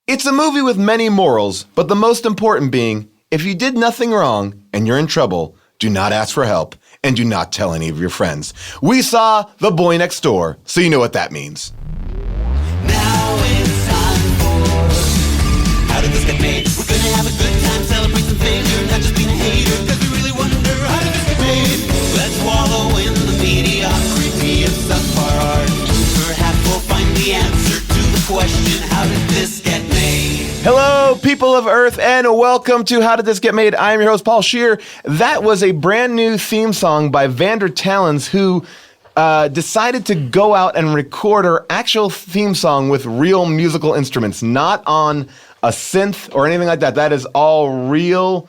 It's a movie with many morals, but the most important being, if you did nothing wrong and you're in trouble, do not ask for help and do not tell any of your friends. We saw The Boy Next Door, so you know what that means. Now it's time for How Did This Get Made? We're gonna have a good time, celebrate some failure, not just being a hater, cause we really wonder how did this get made? Let's wallow in the mediocrity of subpar art. Perhaps we'll find the answer to the question, how did this get made? Hello, people of Earth, and welcome to How Did This Get Made? I'm your host, Paul Scheer. That was a brand new theme song by Vander Talens, who decided to go out and record her actual theme song with real musical instruments, not on a synth or anything like that. That is all real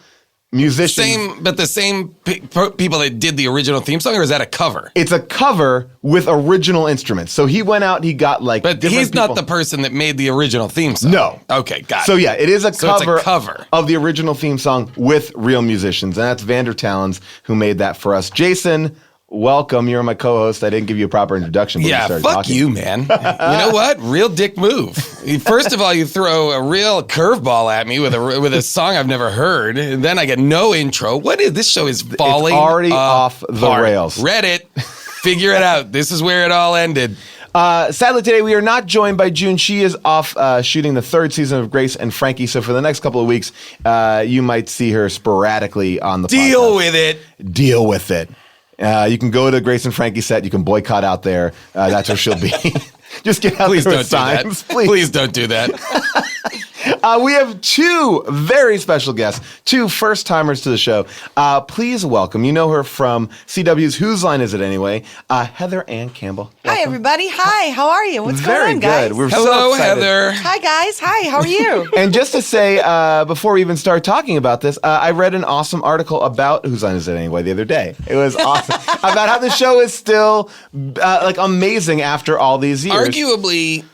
musicians. The same people that did the original theme song, or is that a cover? It's a cover with original instruments. So he went out, he got like But he's not the person that made the original theme song. No. Okay, got it. So yeah, it is a cover of the original theme song with real musicians. And that's Vander Talens who made that for us. Jason, welcome. You're my co-host. I didn't give you a proper introduction. Yeah, fuck you, man. You know what? Real dick move. First of all, you throw a real curveball at me with a song I've never heard, and then I get no intro. What is this show is falling? It's already off the rails. Reddit, figure it out. This is where it all ended. Sadly, today we are not joined by June. She is off shooting the third season of Grace and Frankie. So for the next couple of weeks, you might see her sporadically on the podcast. Deal with it. Deal with it. You can go to Grace and Frankie set. You can boycott out there. That's where she'll be. Just get out Please there don't with do signs. that. Please don't do that. We have two very special guests, two first-timers to the show. Please welcome, you know her from CW's Whose Line Is It Anyway, Heather Ann Campbell. Welcome. Hi, everybody. Hi, how are you? What's Very going on, guys? good. We're so Hello, excited. Heather. Hi, guys. Hi, how are you? And just to say, before we even start talking about this, I read an awesome article about Whose Line Is It Anyway the other day. It was awesome. About how the show is still amazing after all these years. Arguably,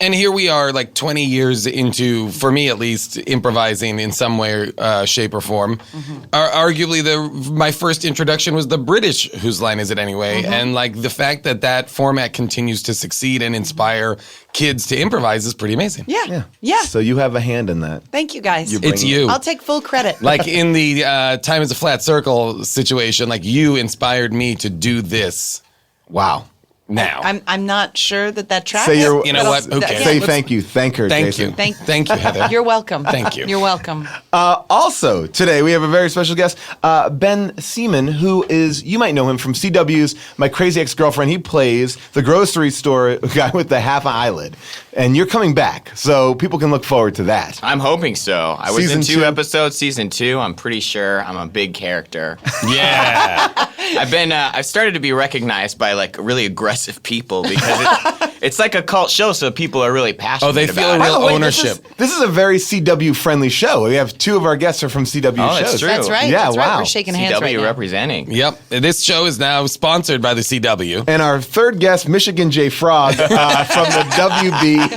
and here we are like 20 years into, for me at least, improvising in some way, shape, or form. Mm-hmm. Arguably, my first introduction was the British Whose Line Is It Anyway? Mm-hmm. And like the fact that format continues to succeed and inspire kids to improvise is pretty amazing. Yeah. So you have a hand in that. Thank you, guys. It's you. I'll take full credit. Like in the Time is a Flat Circle situation, like you inspired me to do this. Wow. Now. I'm not sure that tracks. Say your, You know what? Who cares? Say thank you. Thank her, Thank Jason. you. Thank you, Heather. You're welcome. Thank you. You're welcome. Also, today we have a very special guest, Ben Siemon, who is, you might know him from CW's My Crazy Ex-Girlfriend. He plays the grocery store guy with the half eyelid. And you're coming back, so people can look forward to that. I'm hoping so. I was in Season 2 2. episodes, season 2. I'm pretty sure I'm a big character. Yeah. I've started to be recognized by like really aggressive people because it's like a cult show, so people are really passionate. Oh, they feel about a it. real By the way, ownership. This is a very CW-friendly show. We have 2 of our guests are from CW Oh, that's shows. true. That's right. Yeah, That's right. wow. We're shaking hands CW right now. representing. Yep. This show is now sponsored by the CW. And our third guest, Michigan J. Frog from the WB.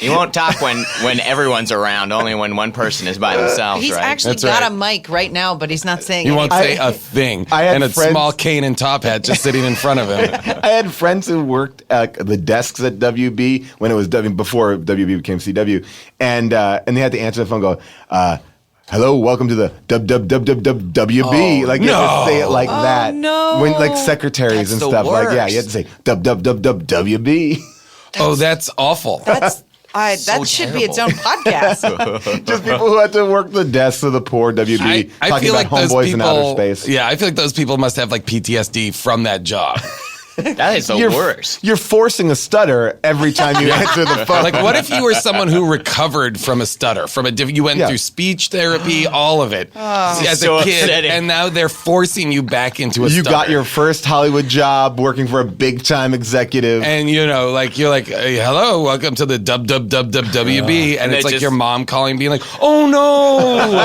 You won't talk when everyone's around, only when one person is by themselves, He's right? actually That's got right. a mic right now, but he's not saying He anything. won't say a thing. I had and a friends- small cane and top hat just sitting in front of him. I had friends who worked at the desks at WB when it was before WB became CW, and they had to answer the phone and go, hello, welcome to the WB. Oh, Like you had to say it like that. no. When like secretaries That's and the stuff. Like yeah, you had worst. to say WB. Oh, that's awful. that should be its own podcast. Just people who had to work the desks of the poor WB I talking feel about like those homeboys people, in outer space. Yeah, I feel like those people must have like PTSD from that job. That is the worst. You're forcing a stutter every time you answer the phone. Like, what if you were someone who recovered from a stutter, you went Yeah. through speech therapy, all of it, as So a kid, upsetting. and now they're forcing you back into a you stutter. got your first Hollywood job working for a big time executive. And you're like, hey, hello, welcome to the WB, and And it's they like just- your mom calling, being like, oh no,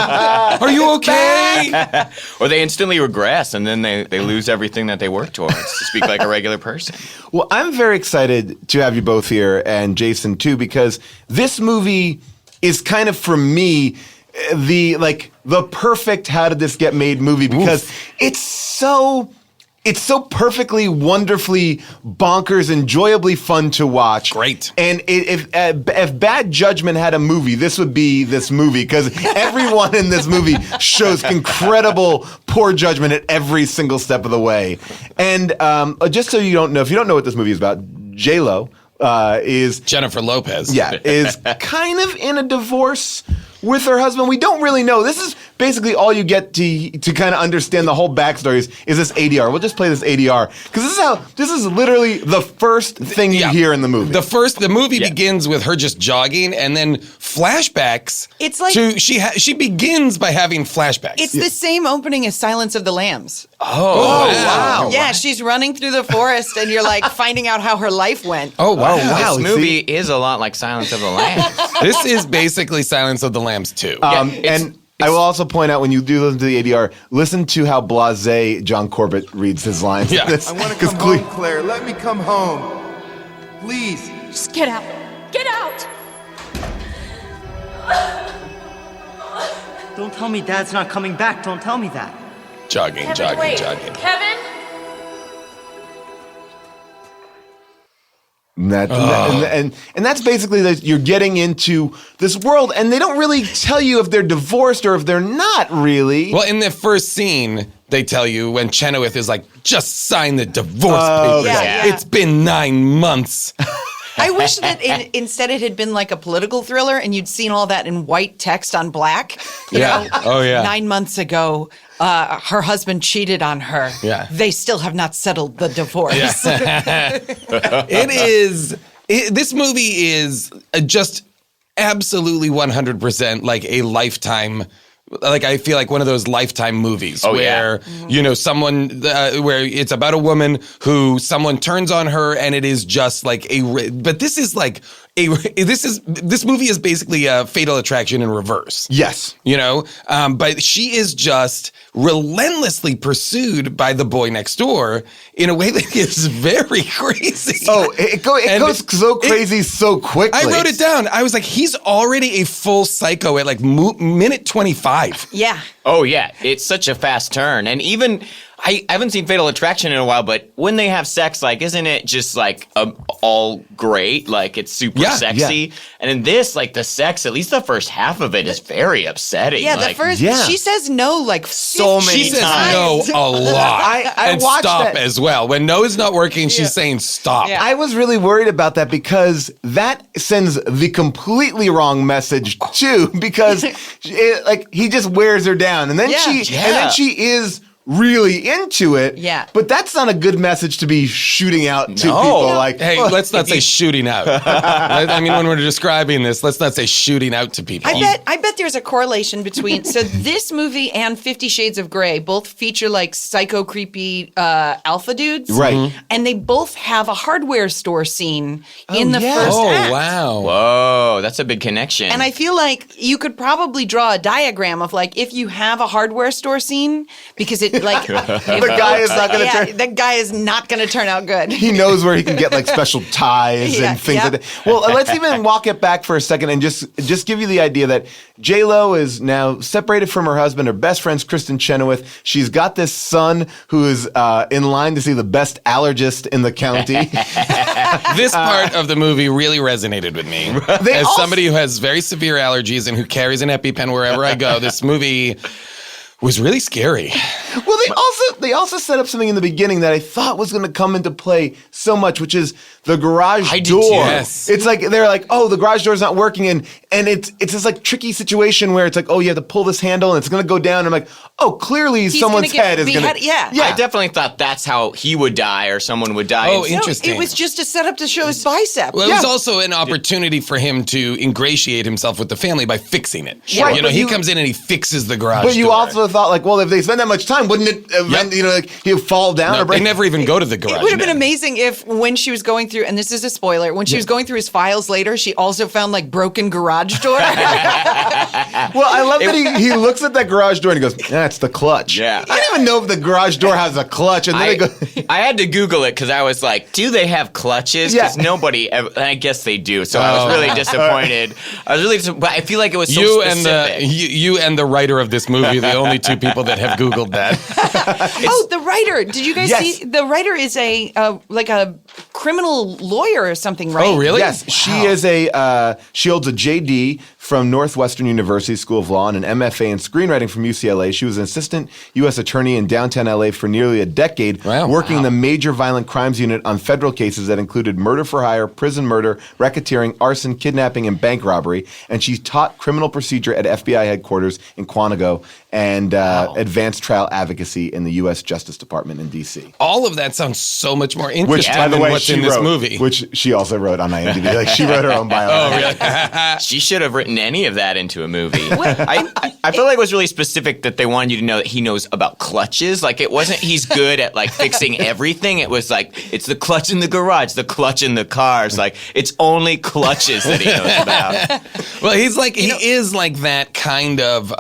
are you okay? Or they instantly regress, and then they lose everything that they work towards to speak like a regular person. Well, I'm very excited to have you both here, and Jason too, because this movie is kind of, for me, the perfect How Did This Get Made movie, because it's so it's so perfectly, wonderfully, bonkers, enjoyably fun to watch. Great. And if Bad Judgment had a movie, this would be this movie, because everyone in this movie shows incredible poor judgment at every single step of the way. And just so you don't know, if you don't know what this movie is about, J-Lo is Jennifer Lopez. Yeah, is kind of in a divorce with her husband. We don't really know. This is basically all you get to kind of understand the whole backstory is this ADR. We'll just play this ADR because this is literally the first thing you hear in the movie. The movie begins with her just jogging, and then flashbacks. It's like she begins by having flashbacks. It's the same opening as Silence of the Lambs. Oh, wow. Yeah, she's running through the forest, and you're like finding out how her life went. Oh, wow. wow. This movie is a lot like Silence of the Lambs. This is basically Silence of the Lambs 2. And I will also point out, when you do listen to the ADR, listen to how blasé John Corbett reads his lines. Yeah. I want to come home, Claire. Let me come home. Please. Just get out. Get out! Don't tell me Dad's not coming back. Don't tell me that. Jogging. Kevin? And that's basically that you're getting into this world, and they don't really tell you if they're divorced or if they're not really. Well, in the first scene, they tell you when Chenoweth is like, just sign the divorce Oh, papers. yeah. It's been 9 months. I wish that instead it had been like a political thriller, and you'd seen all that in white text on black. You Yeah. know? Oh, yeah. 9 months ago, her husband cheated on her. Yeah. They still have not settled the divorce. This movie is just absolutely 100% like a Lifetime. Like, I feel like one of those Lifetime movies where, you know, someone, where it's about a woman who someone turns on her, and it is just like but this is like this movie is basically a Fatal Attraction in reverse. Yes. You know, but she is just relentlessly pursued by the boy next door in a way that is very crazy. Oh, it goes so crazy so quickly. I wrote it down. I was like, he's already a full psycho at like minute 25. Yeah. Oh, yeah. It's such a fast turn. And even, I haven't seen Fatal Attraction in a while, but when they have sex, like, isn't it just like all great? Like, it's super sexy. Yeah. And in this, like, the sex, at least the first half of it is very upsetting. Yeah, like, she says no like So 50 many She says times. no a lot. I and watched stop that. as well. When no is not working, she's saying stop. Yeah. I was really worried about that because that sends the completely wrong message too. Because he just wears her down, and then she is really into it. Yeah. But that's not a good message to be shooting out to people. Like, Hey, let's not say shooting out. I mean, when we're describing this, let's not say shooting out to people. I bet there's a correlation between so this movie and 50 Shades of Grey both feature like psycho creepy alpha dudes. Right. And they both have a hardware store scene in the first Oh, act. wow. Whoa, that's a big connection. And I feel like you could probably draw a diagram of like if you have a hardware store scene, because it like the guy is not going to turn. the guy is not going to turn out good. He knows where he can get like special ties Yeah, and things yeah. like that. Well, let's even walk it back for a second and just give you the idea that J-Lo is now separated from her husband. Her best friend's Kristen Chenoweth. She's got this son who is in line to see the best allergist in the county. This part of the movie really resonated with me. As somebody who has very severe allergies and who carries an EpiPen wherever I go, this movie was really scary. Well, they also set up something in the beginning that I thought was going to come into play so much, which is the garage I did door. too. Yes. It's like they're like, oh, the garage door's not working, and it's this like tricky situation where it's like, oh, you have to pull this handle and it's going to go down. And I'm like, oh, clearly He's someone's gonna get head is going to. beheaded. Yeah. I definitely thought that's how he would die or someone would die. Oh, And- interesting. It was just a setup to show his bicep. Well, it was also an opportunity for him to ingratiate himself with the family by fixing it. Right, You know, but he you- comes in and he fixes the garage But you door. also thought like, well, if they spend that much time, wouldn't it event, like he'll fall down No, or break? they never even go to the garage. It would have been door. amazing if when she was going through, and this is a spoiler, when she was going through his files later, she also found like broken garage door. Well, I love that he looks at that garage door and he goes, that's the clutch. Yeah. I don't even know if the garage door has a clutch. And then they go, I had to Google it because I was like, do they have clutches? Because Yeah. nobody ever, I guess they do. So I was really disappointed. I was really disappointed. But I feel like it was so specific. You and the writer of this movie are the only two people that have Googled that. Oh, the writer writer. Did you guys Yes. see? The writer is a criminal lawyer or something, right? Oh, really? Yes, she is she holds a JD from Northwestern University School of Law and an MFA in screenwriting from UCLA. She was an assistant U.S. attorney in downtown LA for nearly a decade, working in the major violent crimes unit on federal cases that included murder for hire, prison murder, racketeering, arson, kidnapping, and bank robbery. And she taught criminal procedure at FBI headquarters in Quantico and advanced trial advocacy in the U.S. Justice Department in D.C. All of that sounds so much more Which, interesting by the than way, what's she in this wrote, movie. which she also wrote on IMDb. Like she wrote her own bio. Oh, really? She should have written any of that into a movie. I feel like it was really specific that they wanted you to know that he knows about clutches. Like it wasn't he's good at like fixing everything. It was like it's the clutch in the garage, the clutch in the cars. Like it's only clutches that he knows about. Well, he's like he is like that kind of.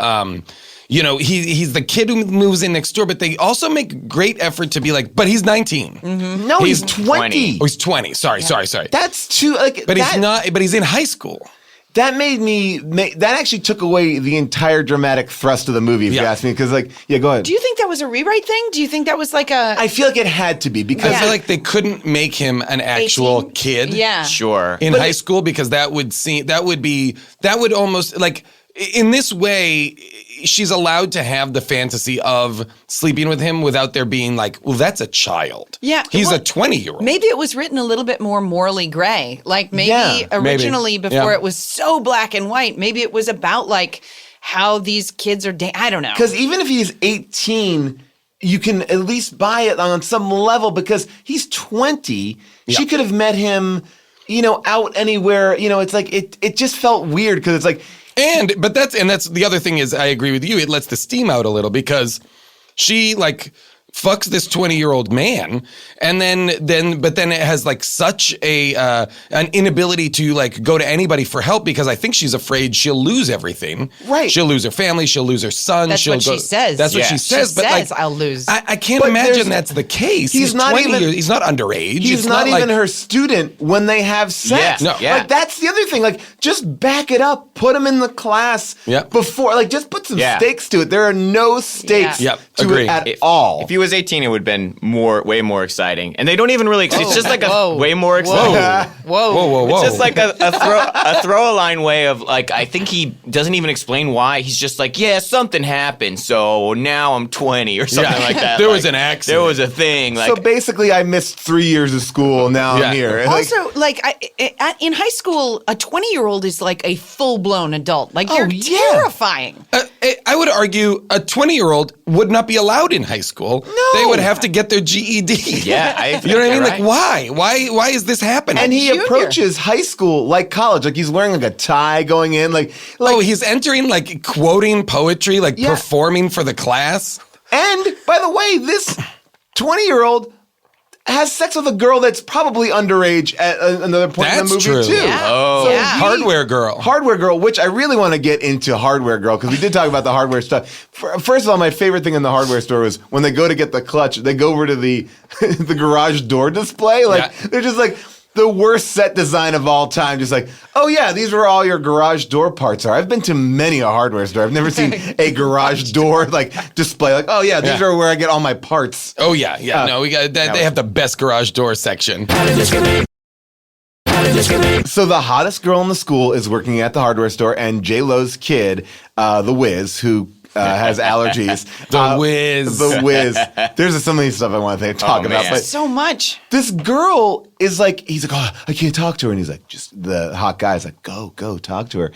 He's the kid who moves in next door, but they also make great effort to be like, but he's 19. Mm-hmm. No, he's 20. Oh, he's 20. Sorry. That's too like. But he's not. But he's in high school. That that actually took away the entire dramatic thrust of the movie, if you ask me. Because, go ahead. Do you think that was a rewrite thing? Do you think that was like a? I feel like it had to be because I feel like they couldn't make him an actual 18? kid. Yeah. Sure. In high school, because that would almost like in this way. She's allowed to have the fantasy of sleeping with him without there being like, well, that's a child. Yeah. He's a 20-year-old. Maybe it was written a little bit more morally gray. Like maybe originally before it was so black and white, maybe it was about like how these kids are I don't know. Because even if he's 18, you can at least buy it on some level because he's 20. She could have met him, out anywhere. It's like it just felt weird because it's like. But that's the other thing is I agree with you. It lets the steam out a little because she like fucks this 20-year-old man, and then it has like such an inability to like go to anybody for help because I think she's afraid she'll lose everything. Right. She'll lose her family. She'll lose her son. That's what she says. That's what she says. She says, I'll lose. I can't But imagine that's the case. He's not 20 even- years. He's not underage. He's It's not even like, her student when they have sex. Yeah. No. Like that's the other thing. Like just back it up. Put him in the class before. Like just put some stakes to it. There are no stakes Yeah. to Agree. it at all. If he was 18, it would have been way more exciting. And they don't even really. It's just like Whoa. way more exciting. Whoa. It's just like a throw a line way of like I think he doesn't even explain why. He's just like, yeah, something happened, so now I'm 20 or something like that. There Like, was an accident. There was a thing. Like So basically, I missed 3 years of school. Now I'm here. Like, Also, in high school, a 20-year-old is like a full-blown adult. Like you're terrifying. I would argue a 20-year-old would not be allowed in high school. No. They would have to get their GED. Yeah, I think you know what I mean? you're Like, why is this happening? and he Junior. approaches high school like college. Like he's wearing like a tie going in. Like he's entering like quoting poetry, like Yeah. performing for the class. And by the way, this 20-year-old has sex with a girl that's probably underage at another point in the That's movie true. too. Yeah. Oh. So Yeah. Hardware girl. Hardware Girl, which I really want to get into Hardware Girl because we did talk about the hardware stuff. First of all, my favorite thing in the hardware store was when they go to get the clutch, they go over to the the garage door display. Like they're just like the worst set design of all time. Just like, oh yeah, these are all your garage door parts are. I've been to many a hardware store. I've never seen a garage door like display. Like, oh yeah, these are where I get all my parts. Oh yeah. No, we got that. They have the best garage door section. So the hottest girl in the school is working at the hardware store, and J-Lo's kid, the Wiz, who has allergies. The Wiz. The Wiz. There's so many stuff I want to talk about. man. But So much. this girl is like, he's like, oh, I can't talk to her. And he's like, just the hot guy's like, go talk to her.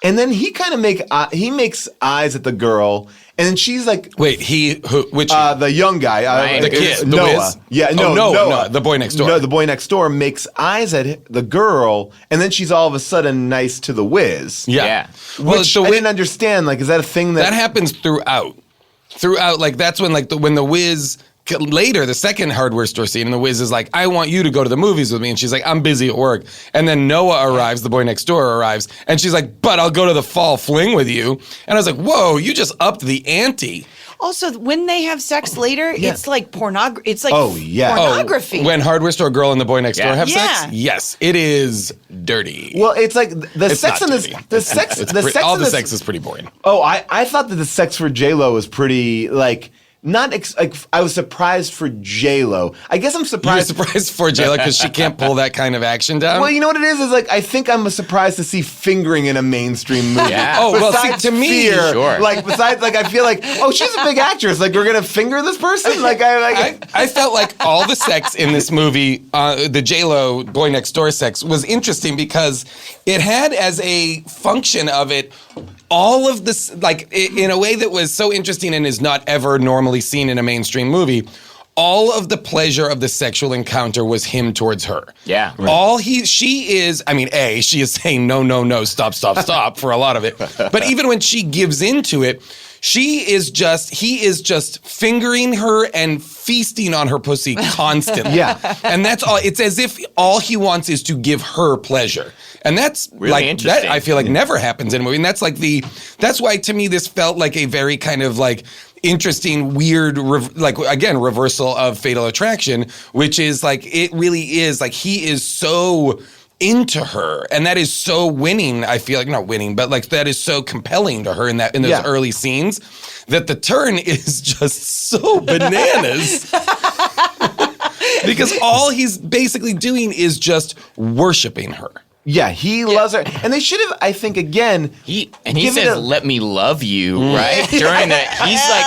And then he kind of makes eyes at the girl, and then she's like, Wait, which? the young guy, Ryan, the kid, the Noah. Wiz? Yeah, Oh, no, Noah, the boy next door. No, the boy next door makes eyes at the girl, and then she's all of a sudden nice to the Wiz. Yeah. Which I didn't understand. Like, is that a thing that happens throughout. Like that's when when the Wiz later, the second hardware store scene, and the Wiz is like, I want you to go to the movies with me. And she's like, I'm busy at work. And then Noah arrives, the boy next door arrives, and she's like, but I'll go to the fall fling with you. And I was like, whoa, you just upped the ante. Also, when they have sex later, it's like pornography. It's like pornography. When hardware store girl and the boy next door have Yeah. sex? Yes, it is dirty. Well, it's like the It's sex not in this. dirty. The sex. It's The pretty- sex. all in the this- sex is pretty boring. Oh, I thought that the sex for J-Lo was pretty like. I was surprised for J-Lo. I guess I'm surprised. You're surprised for J-Lo because she can't pull that kind of action down? Well, you know what it is like, I think I'm surprised to see fingering in a mainstream movie. Yeah. Oh, well, see, Besides to me, fear, sure. Like, besides, like, I feel like, oh, she's a big actress. Like, we're going to finger this person? Like, I felt like all the sex in this movie, the J-Lo boy next door sex, was interesting because it had as a function of it all of this, like, in a way that was so interesting and is not ever normally seen in a mainstream movie. All of the pleasure of the sexual encounter was him towards her. Yeah. Right. She is saying no, stop for a lot of it. But even when she gives into it, he is just fingering her and feasting on her pussy constantly. Yeah. And that's all. It's as if all he wants is to give her pleasure. And that's really interesting. That I feel like never happens in a movie. And that's why to me this felt like a very kind of like interesting, weird, reversal of Fatal Attraction, which is like, it really is like he is so into her, and that is so winning. I feel like not winning, but like that is so compelling to her in those early scenes that the turn is just so bananas. Because all he's basically doing is just worshiping her. Yeah, he loves her. And they should have, I think, again... He says, let me love you, right? During that, he's like...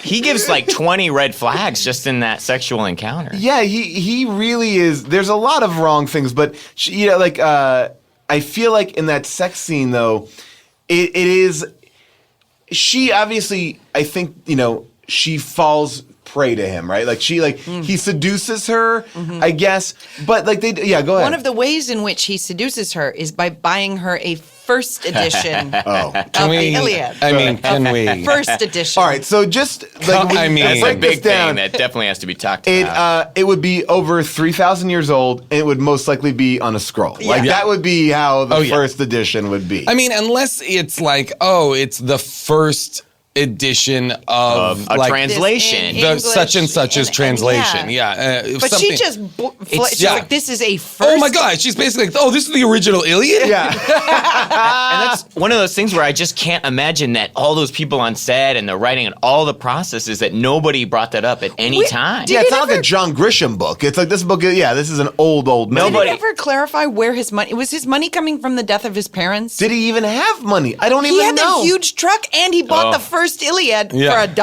He gives like 20 red flags just in that sexual encounter. Yeah, he really is... There's a lot of wrong things, but, I feel like in that sex scene, though, it is... She obviously, I think, she falls... prey to him, right? Like he seduces her, I guess. But go ahead. One of the ways in which he seduces her is by buying her a first edition of the Iliad. Can we? First edition. All right, so just that's a big thing that definitely has to be talked about. It would be over 3,000 years old, and it would most likely be on a scroll. Like that would be how the first edition would be. I mean, unless it's like, it's the first edition of a like translation, the such and such's translation. But she just she's like, this is a first. Oh my God, she's basically like, this is the original Iliad. Yeah. And that's one of those things where I just can't imagine that all those people on set and the writing and all the processes that nobody brought that up at any time. Yeah, it's not like a John Grisham book. It's like this book. Yeah, this is an old man. Did he ever clarify where his money was? His money coming from the death of his parents? Did he even have money? I don't even know. He had a huge truck, and he bought the first Iliad for $1. For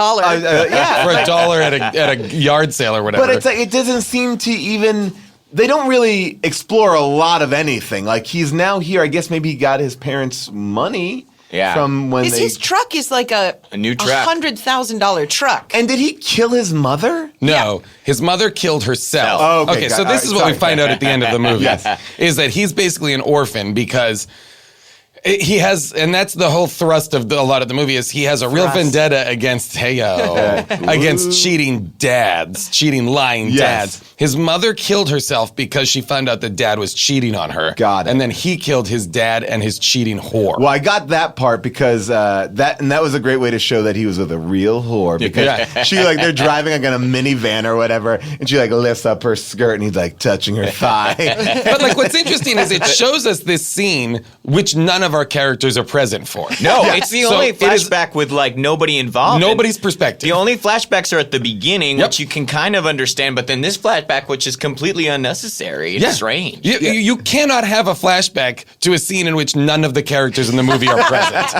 $1 at a yard sale or whatever. But it's like it doesn't seem to even. They don't really explore a lot of anything. Like he's now here. I guess maybe he got his parents' money. Yeah. From when his truck is like a new truck, $100,000 truck. And did he kill his mother? No, his mother killed herself. Oh, okay. So this is what we find out at the end of the movie: is that he's basically an orphan because. He has, and that's the whole thrust of a lot of the movie is he has a real vendetta against against cheating lying dads. His mother killed herself because she found out that dad was cheating on her. Got it. And then he killed his dad and his cheating whore. Well, I got that part because that was a great way to show that he was with a real whore because they're driving like in a minivan or whatever, and she like lifts up her skirt and he's like touching her thigh. But like what's interesting is it shows us this scene which none of our characters are present for. No, it's the only flashback with like nobody involved. Nobody's perspective. The only flashbacks are at the beginning, which you can kind of understand, but then this flashback, which is completely unnecessary. It's strange. You cannot have a flashback to a scene in which none of the characters in the movie are present.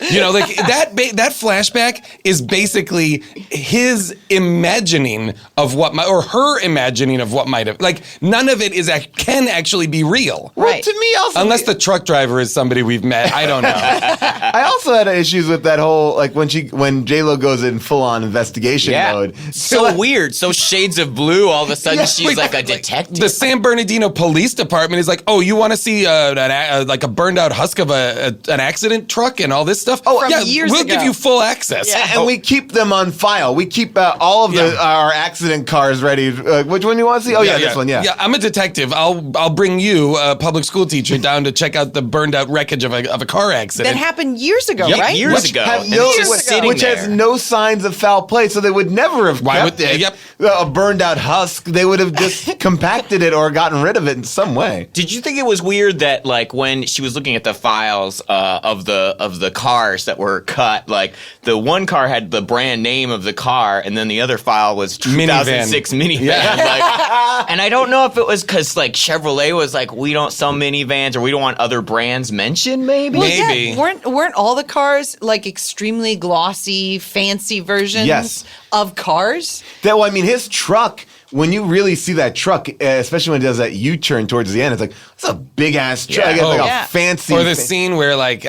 Like that flashback is basically his imagining of what might, or her imagining of what might have. Like none of it can actually be real. Right. To me, also, unless the truck driver is somebody we've met. I don't know. I also had issues with that whole like when J-Lo goes in full on investigation mode. So weird. So shades of blue. All of a sudden she's like a detective. The San Bernardino Police Department is like, you want to see like a burned out husk of an accident truck and all this stuff? We'll give you full access. Yeah, and we keep them on file. We keep all of our accident cars ready. Which one do you want to see? This one. Yeah, I'm a detective. I'll bring you, a public school teacher, down to check out the burned out wreckage of a car accident. That happened years ago, right? Years ago. Which has no signs of foul play, so they would never have kept a burned out husk. They would have just compacted it or gotten rid of it in some way. Did you think it was weird that like when she was looking at the files of the cars that were cut, like the one car had the brand name of the car, and then the other file was 2006 minivan. Yeah. Like, and I don't know if it was because like Chevrolet was like, we don't sell minivans or we don't want other brands mentioned. Maybe. Maybe. Weren't all the cars like extremely glossy, fancy versions of cars? I mean, his truck, when you really see that truck, especially when it does that U-turn towards the end, it's like, it's a big-ass truck. It's like a fancy... Or the scene where like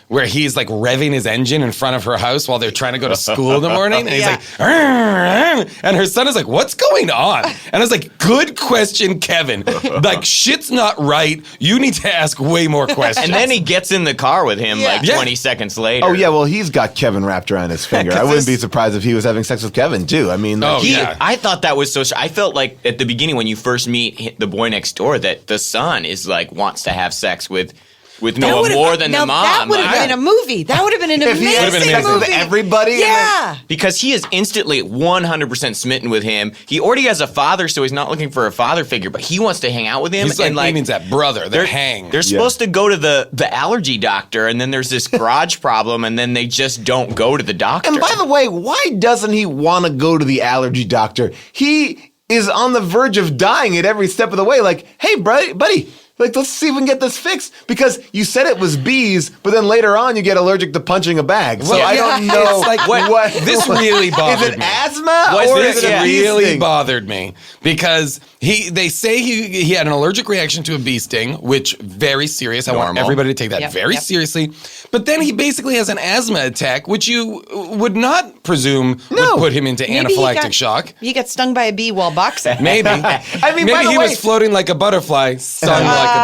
where he's like revving his engine in front of her house while they're trying to go to school in the morning. And he's like, and her son is like, what's going on? And I was like, good question, Kevin. Like, shit's not right. You need to ask way more questions. And then he gets in the car with him like 20 seconds later. Oh, yeah, well, he's got Kevin wrapped around his finger. I wouldn't be surprised if he was having sex with Kevin, too. I mean... I thought that was so... I felt like at the beginning when you first meet the boy next door that the son is like wants to have sex with Noah more than the mom. That would have been a movie. That would have been an amazing movie. With everybody. Yeah. Because he is instantly 100% smitten with him. He already has a father, so he's not looking for a father figure, but he wants to hang out with him. He's like, he means that brother, that hang. They're supposed to go to the allergy doctor, and then there's this garage problem, and then they just don't go to the doctor. And by the way, why doesn't he want to go to the allergy doctor? He is on the verge of dying at every step of the way. Like, hey, buddy, like, let's see if we can get this fixed. Because you said it was bees, but then later on you get allergic to punching a bag. So I don't know. It's like, what this really bothered me. Is it asthma or this is it a bee really sting? bothered me because they say he had an allergic reaction to a bee sting, which very serious. I want everybody to take that very seriously. But then he basically has an asthma attack, which you would not presume would put him into anaphylactic shock. He got stung by a bee while boxing. Maybe. I mean, maybe he was floating like a butterfly, stung like a bee.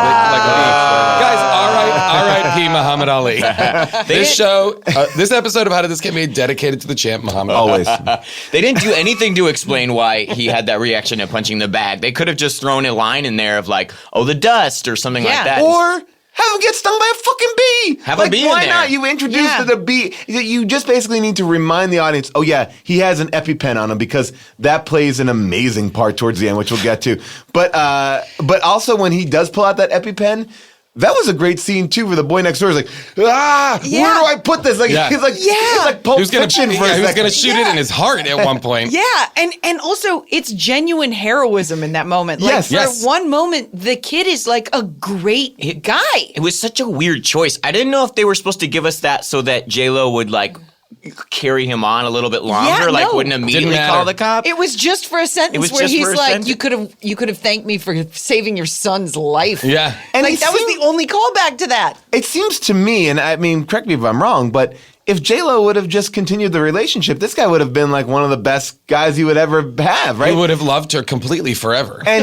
Guys, R.I.P. Muhammad Ali. This episode of How Did This Get Made dedicated to the champ Muhammad Ali. Always. They didn't do anything to explain why he had that reaction to punching the bag. They could have just thrown a line in there of like, oh, the dust or something like that. Or have him get stung by a fucking bee. Have a bee in why there. not? You introduced the bee. You just basically need to remind the audience, oh yeah, he has an EpiPen on him because that plays an amazing part towards the end, which we'll get to. But also when he does pull out that EpiPen, that was a great scene too, where the boy next door is like, where do I put this? Like he's like Pulp Fiction for a second. He was gonna shoot it in his heart at one point. Yeah, and also it's genuine heroism in that moment. Like for one moment, the kid is like a great guy. It was such a weird choice. I didn't know if they were supposed to give us that so that J-Lo would like carry him on a little bit longer, wouldn't immediately call the cops. It was just for a sentence where he's like, you could have thanked me for saving your son's life. Yeah. And like that was the only callback to that. It seems to me, and I mean, correct me if I'm wrong, but if J-Lo would have just continued the relationship, this guy would have been like one of the best guys he would ever have, right? He would have loved her completely forever. And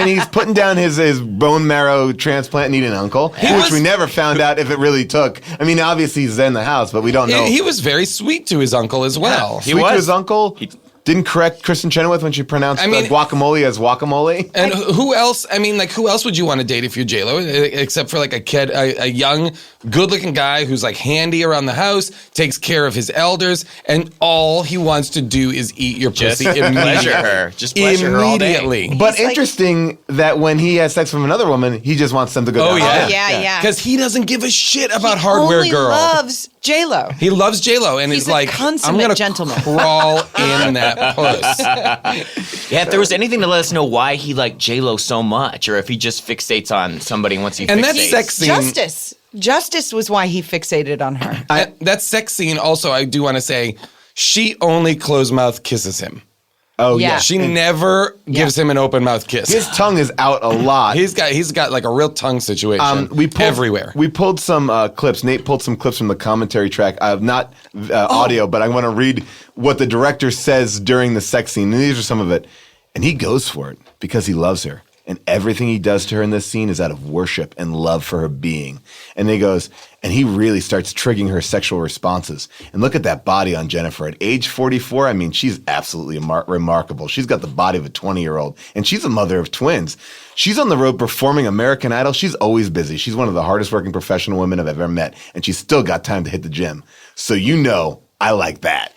he's putting down his bone marrow transplant needing uncle, which we never found out if it really took. I mean, obviously he's in the house, but we don't know. He was very sweet to his uncle as well. Sweet to his uncle. Didn't correct Kristen Chenoweth when she pronounced guacamole as guacamole. And who else? I mean, like, who else would you want to date if you're J-Lo? Except for like a kid, a young, good-looking guy who's like handy around the house, takes care of his elders, and all he wants to do is eat your pussy immediately. Just pleasure her all day. But interesting that when he has sex with another woman, he just wants them to go down. Yeah. Because he doesn't give a shit about hardware girl. He loves J-Lo. He loves J-Lo, and he's like, I'm gonna crawl in that puss. Yeah, if there was anything to let us know why he liked J-Lo so much, or if he just fixates on somebody once he fixates. And that sex scene, Justice was why he fixated on her. That sex scene also, I do want to say, she only closed mouth kisses him. Oh yeah. She never gives him an open mouth kiss. His tongue is out a lot. He's got like a real tongue situation everywhere. We pulled some clips. Nate pulled some clips from the commentary track. Not audio, but I want to read what the director says during the sex scene. And these are some of it. And he goes for it because he loves her. And everything he does to her in this scene is out of worship and love for her being. And he goes, and he really starts triggering her sexual responses. And look at that body on Jennifer. At age 44, I mean, she's absolutely remarkable. She's got the body of a 20-year-old. And she's a mother of twins. She's on the road performing American Idol. She's always busy. She's one of the hardest working professional women I've ever met. And she's still got time to hit the gym. So you know, I like that.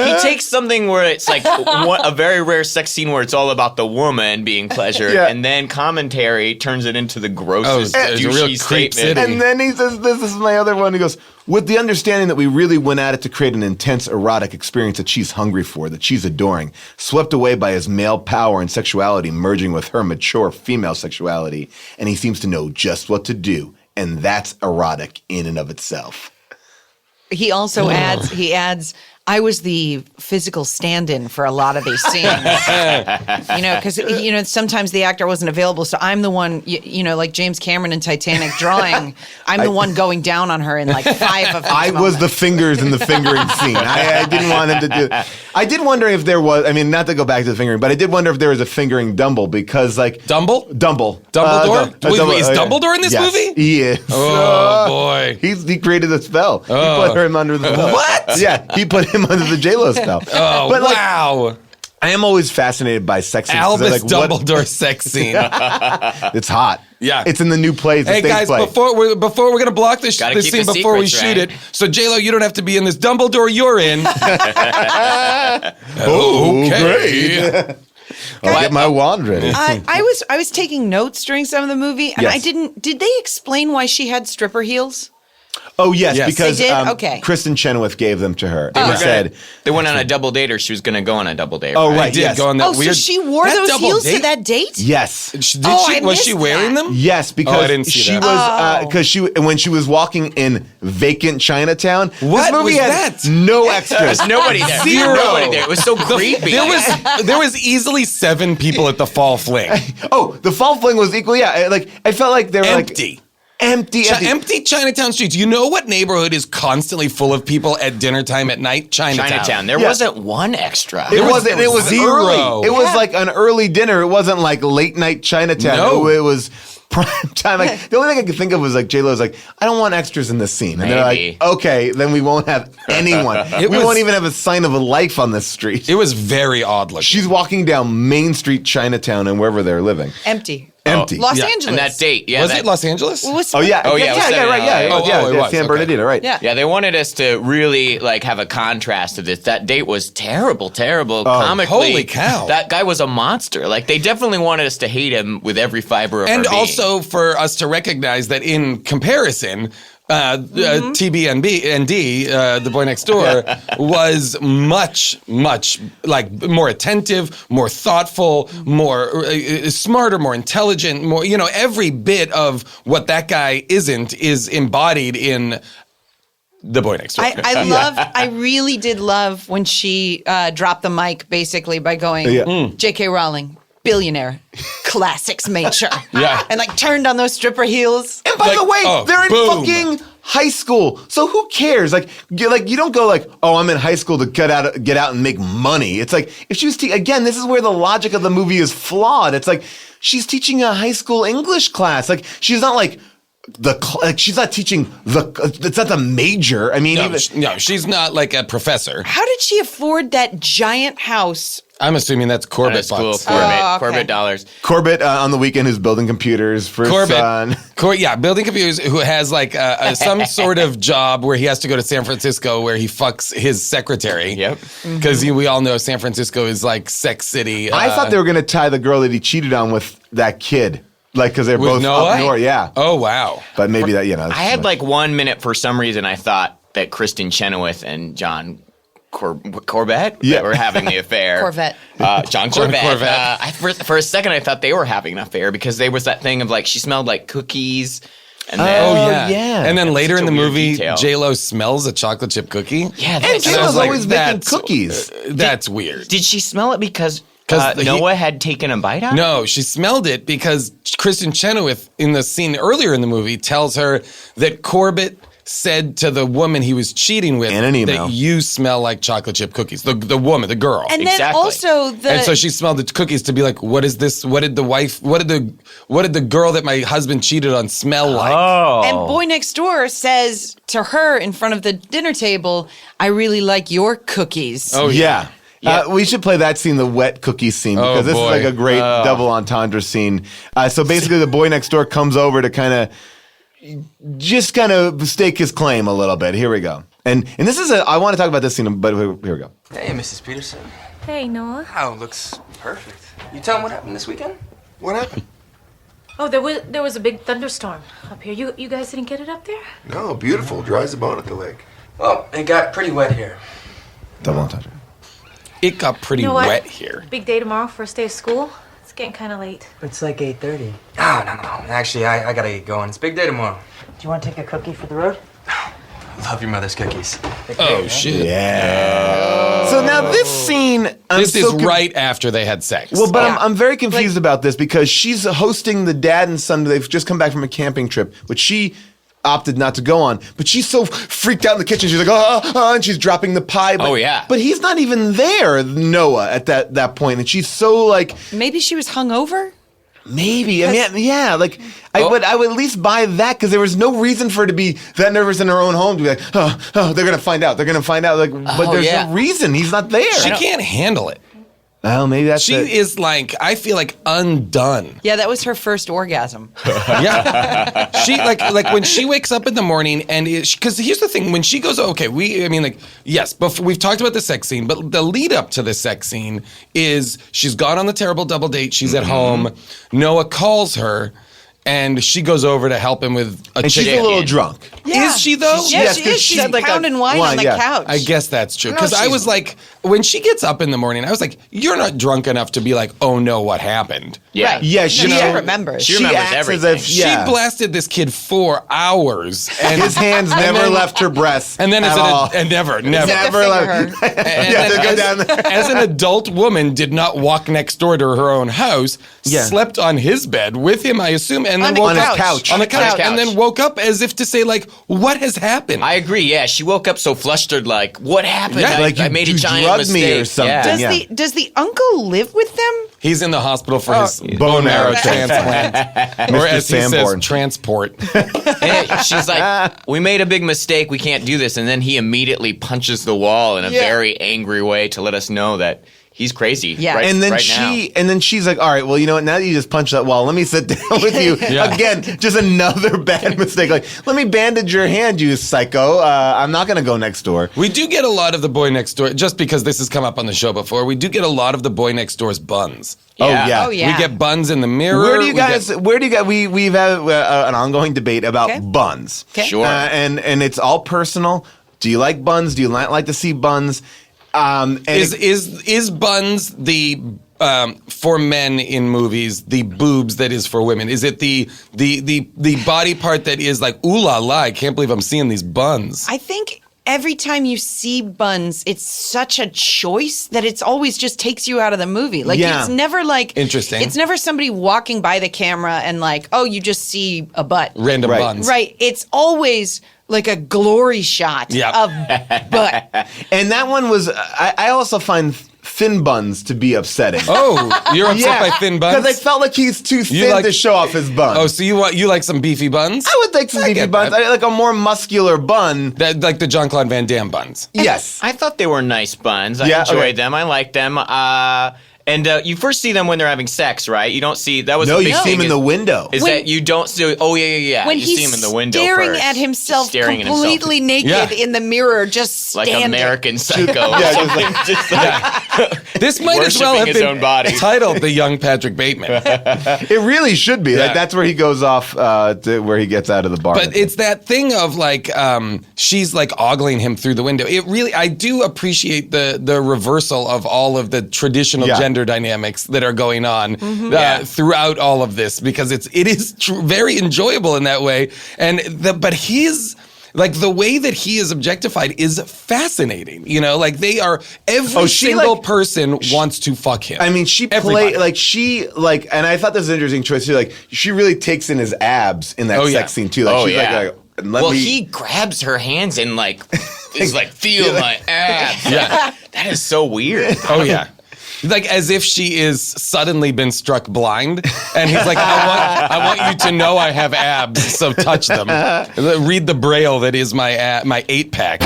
He takes something where it's like a very rare sex scene where it's all about the woman being pleasured, and then commentary turns it into the grossest, douchey statement. And then he says, this is my other one. He goes, with the understanding that we really went at it to create an intense erotic experience that she's hungry for, that she's adoring, swept away by his male power and sexuality merging with her mature female sexuality, and he seems to know just what to do, and that's erotic in and of itself. He also adds, I was the physical stand-in for a lot of these scenes. Because, sometimes the actor wasn't available, so I'm the one, like James Cameron in Titanic drawing, I'm the one going down on her in like 5 of these I was the fingers in the fingering scene. I didn't want him to do it. I did wonder if there was, not to go back to the fingering, but I did wonder if there was a fingering Dumble because Dumble? Dumbledore? Is Dumbledore in this movie? He is. Oh, boy. He created the spell. He put him under the spell. What? Yeah, he put him under the J-Lo spell. Oh, but wow. I am always fascinated by sex scenes. Albus Dumbledore sex scene. It's hot. Yeah. It's in the new plays. Hey, guys, before we're going to block this scene before we shoot it. Right? So, J-Lo, you don't have to be in this. Dumbledore, you're in. Great. I'll get my wand ready. I was taking notes during some of the movie, and Yes. did they explain why she had stripper heels? Oh, yes, because They did? Okay. Kristen Chenoweth gave them to her. They And said, they went on a double date, or she was going to go on a double date. Oh, right? right. Did Yes. go on that So weird. she wore that those double heels to date? that date? yes. I Was she missed wearing that. them? Yes, because I didn't see she that. was when she was walking in vacant Chinatown. What this movie was had that? no extras. There's nobody there. Zero. Nobody there. It was so creepy. There was easily 7 people at the fall fling. Oh, the fall fling was equal. Yeah, I felt like they were Empty. Empty. Empty Chinatown streets. You know what neighborhood is constantly full of people at dinner time at night? Chinatown. There wasn't one extra. It wasn't. It was zero. early. It was like an early dinner. It wasn't like late night Chinatown. No. It was prime time. Like the only thing I could think of was like J-Lo's like, I don't want extras in this scene, and they're Maybe. like, okay, then we won't have anyone. We won't even have a sign of a life on this street. It was very odd looking. She's walking down Main Street, Chinatown, and wherever they're living. Empty. Empty. Los Yeah. Angeles. And that date, was it Los Angeles? Oh yeah. Oh, yeah, it was Yeah. Right. Yeah. Saturday night. Oh, it was. San Okay. Bernardino. Right. Yeah. Yeah, they wanted us to really have a contrast to this. That date was terrible, comically. holy cow. That guy was a monster. Like they definitely wanted us to hate him with every fiber of our And being. also for us to recognize that in comparison, TBND, the boy next door, was much more attentive, more thoughtful, more smarter, more intelligent, more, every bit of what that guy isn't is embodied in the boy next door. I really did love when she dropped the mic basically by going, J.K. Rowling, billionaire, classics made sure. Yeah. And turned on those stripper heels. And by the way, they're in boom. fucking high school, so who cares? You don't go oh, I'm in high school to get out and make money. It's like if she was again, this is where the logic of the movie is flawed. It's like she's teaching a high school English class. She's not she's not teaching it's not the major. I mean, No, she's not like a professor. How did she afford that giant house? I'm assuming that's Corbett school, bucks. Corbett, okay. Corbett dollars. Corbett on the weekend who's building computers for his son. Building computers, who has some sort of job where he has to go to San Francisco where he fucks his secretary. Yep. Because we all know San Francisco is like sex city. I thought they were going to tie the girl that he cheated on with that kid. Because they're With both Noah? up north, yeah. Oh, wow. But maybe that, I had 1 minute for some reason I thought that Kristen Chenoweth and John Corbett were having the affair. Corvette. John Corbett. For a second I thought they were having an affair because there was that thing of she smelled like cookies. And then, yeah. And then later such in a the weird movie, detail. J-Lo smells a chocolate chip cookie. Yeah, And J-Lo's like, always making that's- cookies. That's weird. Did she smell it because 'Cause Noah had taken a bite out? No, she smelled it because Kristen Chenoweth in the scene earlier in the movie tells her that Corbett said to the woman he was cheating with In an email. that you smell like chocolate chip cookies. The woman, the girl. And then Exactly. also And so she smelled the cookies to be like, what is this? What did the girl that my husband cheated on smell like? Oh. And Boy Next Door says to her in front of the dinner table, I really like your cookies. Oh, Yeah. We should play that scene, the wet cookie scene, because this boy. is a great double entendre scene. So basically, the boy next door comes over to kind of stake his claim a little bit. Here we go. And this is I want to talk about this scene, but here we go. Hey, Mrs. Peterson. Hey, Noah. Wow, looks perfect. You tell him what happened this weekend? What happened? Oh, there was a big thunderstorm up here. You guys didn't get it up there? No, beautiful. Dry as a bone at the lake. Well, it got pretty wet here. Double entendre. It got pretty You know what? wet here. Big day tomorrow, first day of school. It's getting kind of late. It's like 8:30. Oh, no. Actually, I gotta get going. It's big day tomorrow. Do you want to take a cookie for the road? Love your mother's cookies. Oh, shit. Yeah. So now this scene, This is right after they had sex. Well, but I'm very confused about this because she's hosting the dad and son. They've just come back from a camping trip, which she opted not to go on. But she's so freaked out in the kitchen. She's like, and she's dropping the pie. But, Oh, yeah. But he's not even there, Noah, at that point. And she's so like, Maybe she was hungover? maybe. I mean, yeah, like I would at least buy that because there was no reason for her to be that nervous in her own home to be like, they're gonna find out. They're gonna find out. Like, but there's no reason. He's not there. she can't handle it. Well, maybe that's She it. is like, I feel like undone. Yeah, that was her first orgasm. Yeah. She like when she wakes up in the morning and because here's the thing, when she goes, yes, but we've talked about the sex scene, but the lead up to the sex scene is she's gone on the terrible double date. She's at home. Noah calls her. And she goes over to help him with a and she's chicken. a little drunk. Is she though? Yeah, Yes, she 'cause is. she She's had like pounding wine on the couch. I guess that's true. Because I was like, when she gets up in the morning, I was like, you're not drunk enough to be like, oh no, what happened? Yeah. Right. Yeah, she remembers. She remembers acts everything. As if, yeah. She blasted this kid 4 hours. And His hands never left her breasts. And then at all. never. Never left. And Yeah, then they go down there. as an adult woman, did not walk next door to her own house, Yeah. slept on his bed with him, I assume, and then On the woke his up couch. on the couch, couch. and then woke up as if to say, like, what has happened? I agree. Yeah, she woke up so flustered, like, what happened? Yeah, like I you- made a you giant drugged mistake. me or something. Yeah. Does the uncle live with them? He's in the hospital for his Bone marrow transplant. Or as he Sanborn. says, transport. And she's like, we made a big mistake. We can't do this. And then he immediately punches the wall in a very angry way to let us know that he's crazy. Yeah. Right, And then right now. and then she's like, all right, well, you know what? Now that you just punched that wall, let me sit down with you. Yeah. Again, just another bad mistake. Like, let me bandage your hand, you psycho. I'm not going to go next door. We do get a lot of the boy next door, just because this has come up on the show before. We do get a lot of the boy next door's buns. Yeah. Oh, yeah. We get buns in the mirror. Where do you we guys? get- We've had an ongoing debate about Okay. buns. Okay. Sure. And it's all personal. Do you like buns? Do you not like to see buns? And Is buns the for men in movies the boobs that is for women? Is it the body part that is like, ooh la la, I can't believe I'm seeing these buns? I think every time you see buns, it's such a choice that it's always just takes you out of the movie. Like, Yeah. it's never like... Interesting. It's never somebody walking by the camera and like, oh, you just see a butt. Random Right. buns. Right. It's always like a glory shot Yeah. of butt. and that one was. I also find thin buns to be upsetting. Oh, you're upset by thin buns? Because I felt like he's too thin like- to show off his bun. Oh, so you like some beefy buns? I would like some beefy get buns. that. I like a more muscular bun. That, like the Jean-Claude Van Damme buns. Yes. I thought they were nice buns. I Yeah, enjoyed okay. them. I liked them. And you first see them when they're having sex, right? You don't see that was No, the you big see him thing in the is- window. Is When- that you don't see? Oh yeah. When you he's see him in the window staring first. at himself Staring at himself. completely naked Yeah. in the mirror, just like standing. American Psycho. Yeah, just Something just like This might as well Worshipping have his been own body. titled The Young Patrick Bateman. It really should be. Yeah. Like that's where he goes off to where he gets out of the bar. But it's that thing of like she's like ogling him through the window. It really, I do appreciate the reversal of all of the traditional Yeah. gender dynamics that are going on Yeah. throughout all of this, because it is very enjoyable in that way. And but his. Like the way that he is objectified is fascinating. You know, like they are every she, single like- person wants to fuck him. I mean, she Everybody. played and I thought this was an interesting choice too. Like she really takes in his abs in that Oh, yeah. sex scene too. Like Oh, she's yeah. like let well, me. he grabs her hands and like is like feel my abs. Yeah. That is so weird. Oh yeah. Like as if she is suddenly been struck blind, and he's like, I want you to know I have abs, so touch them. Read the braille that is my 8-pack.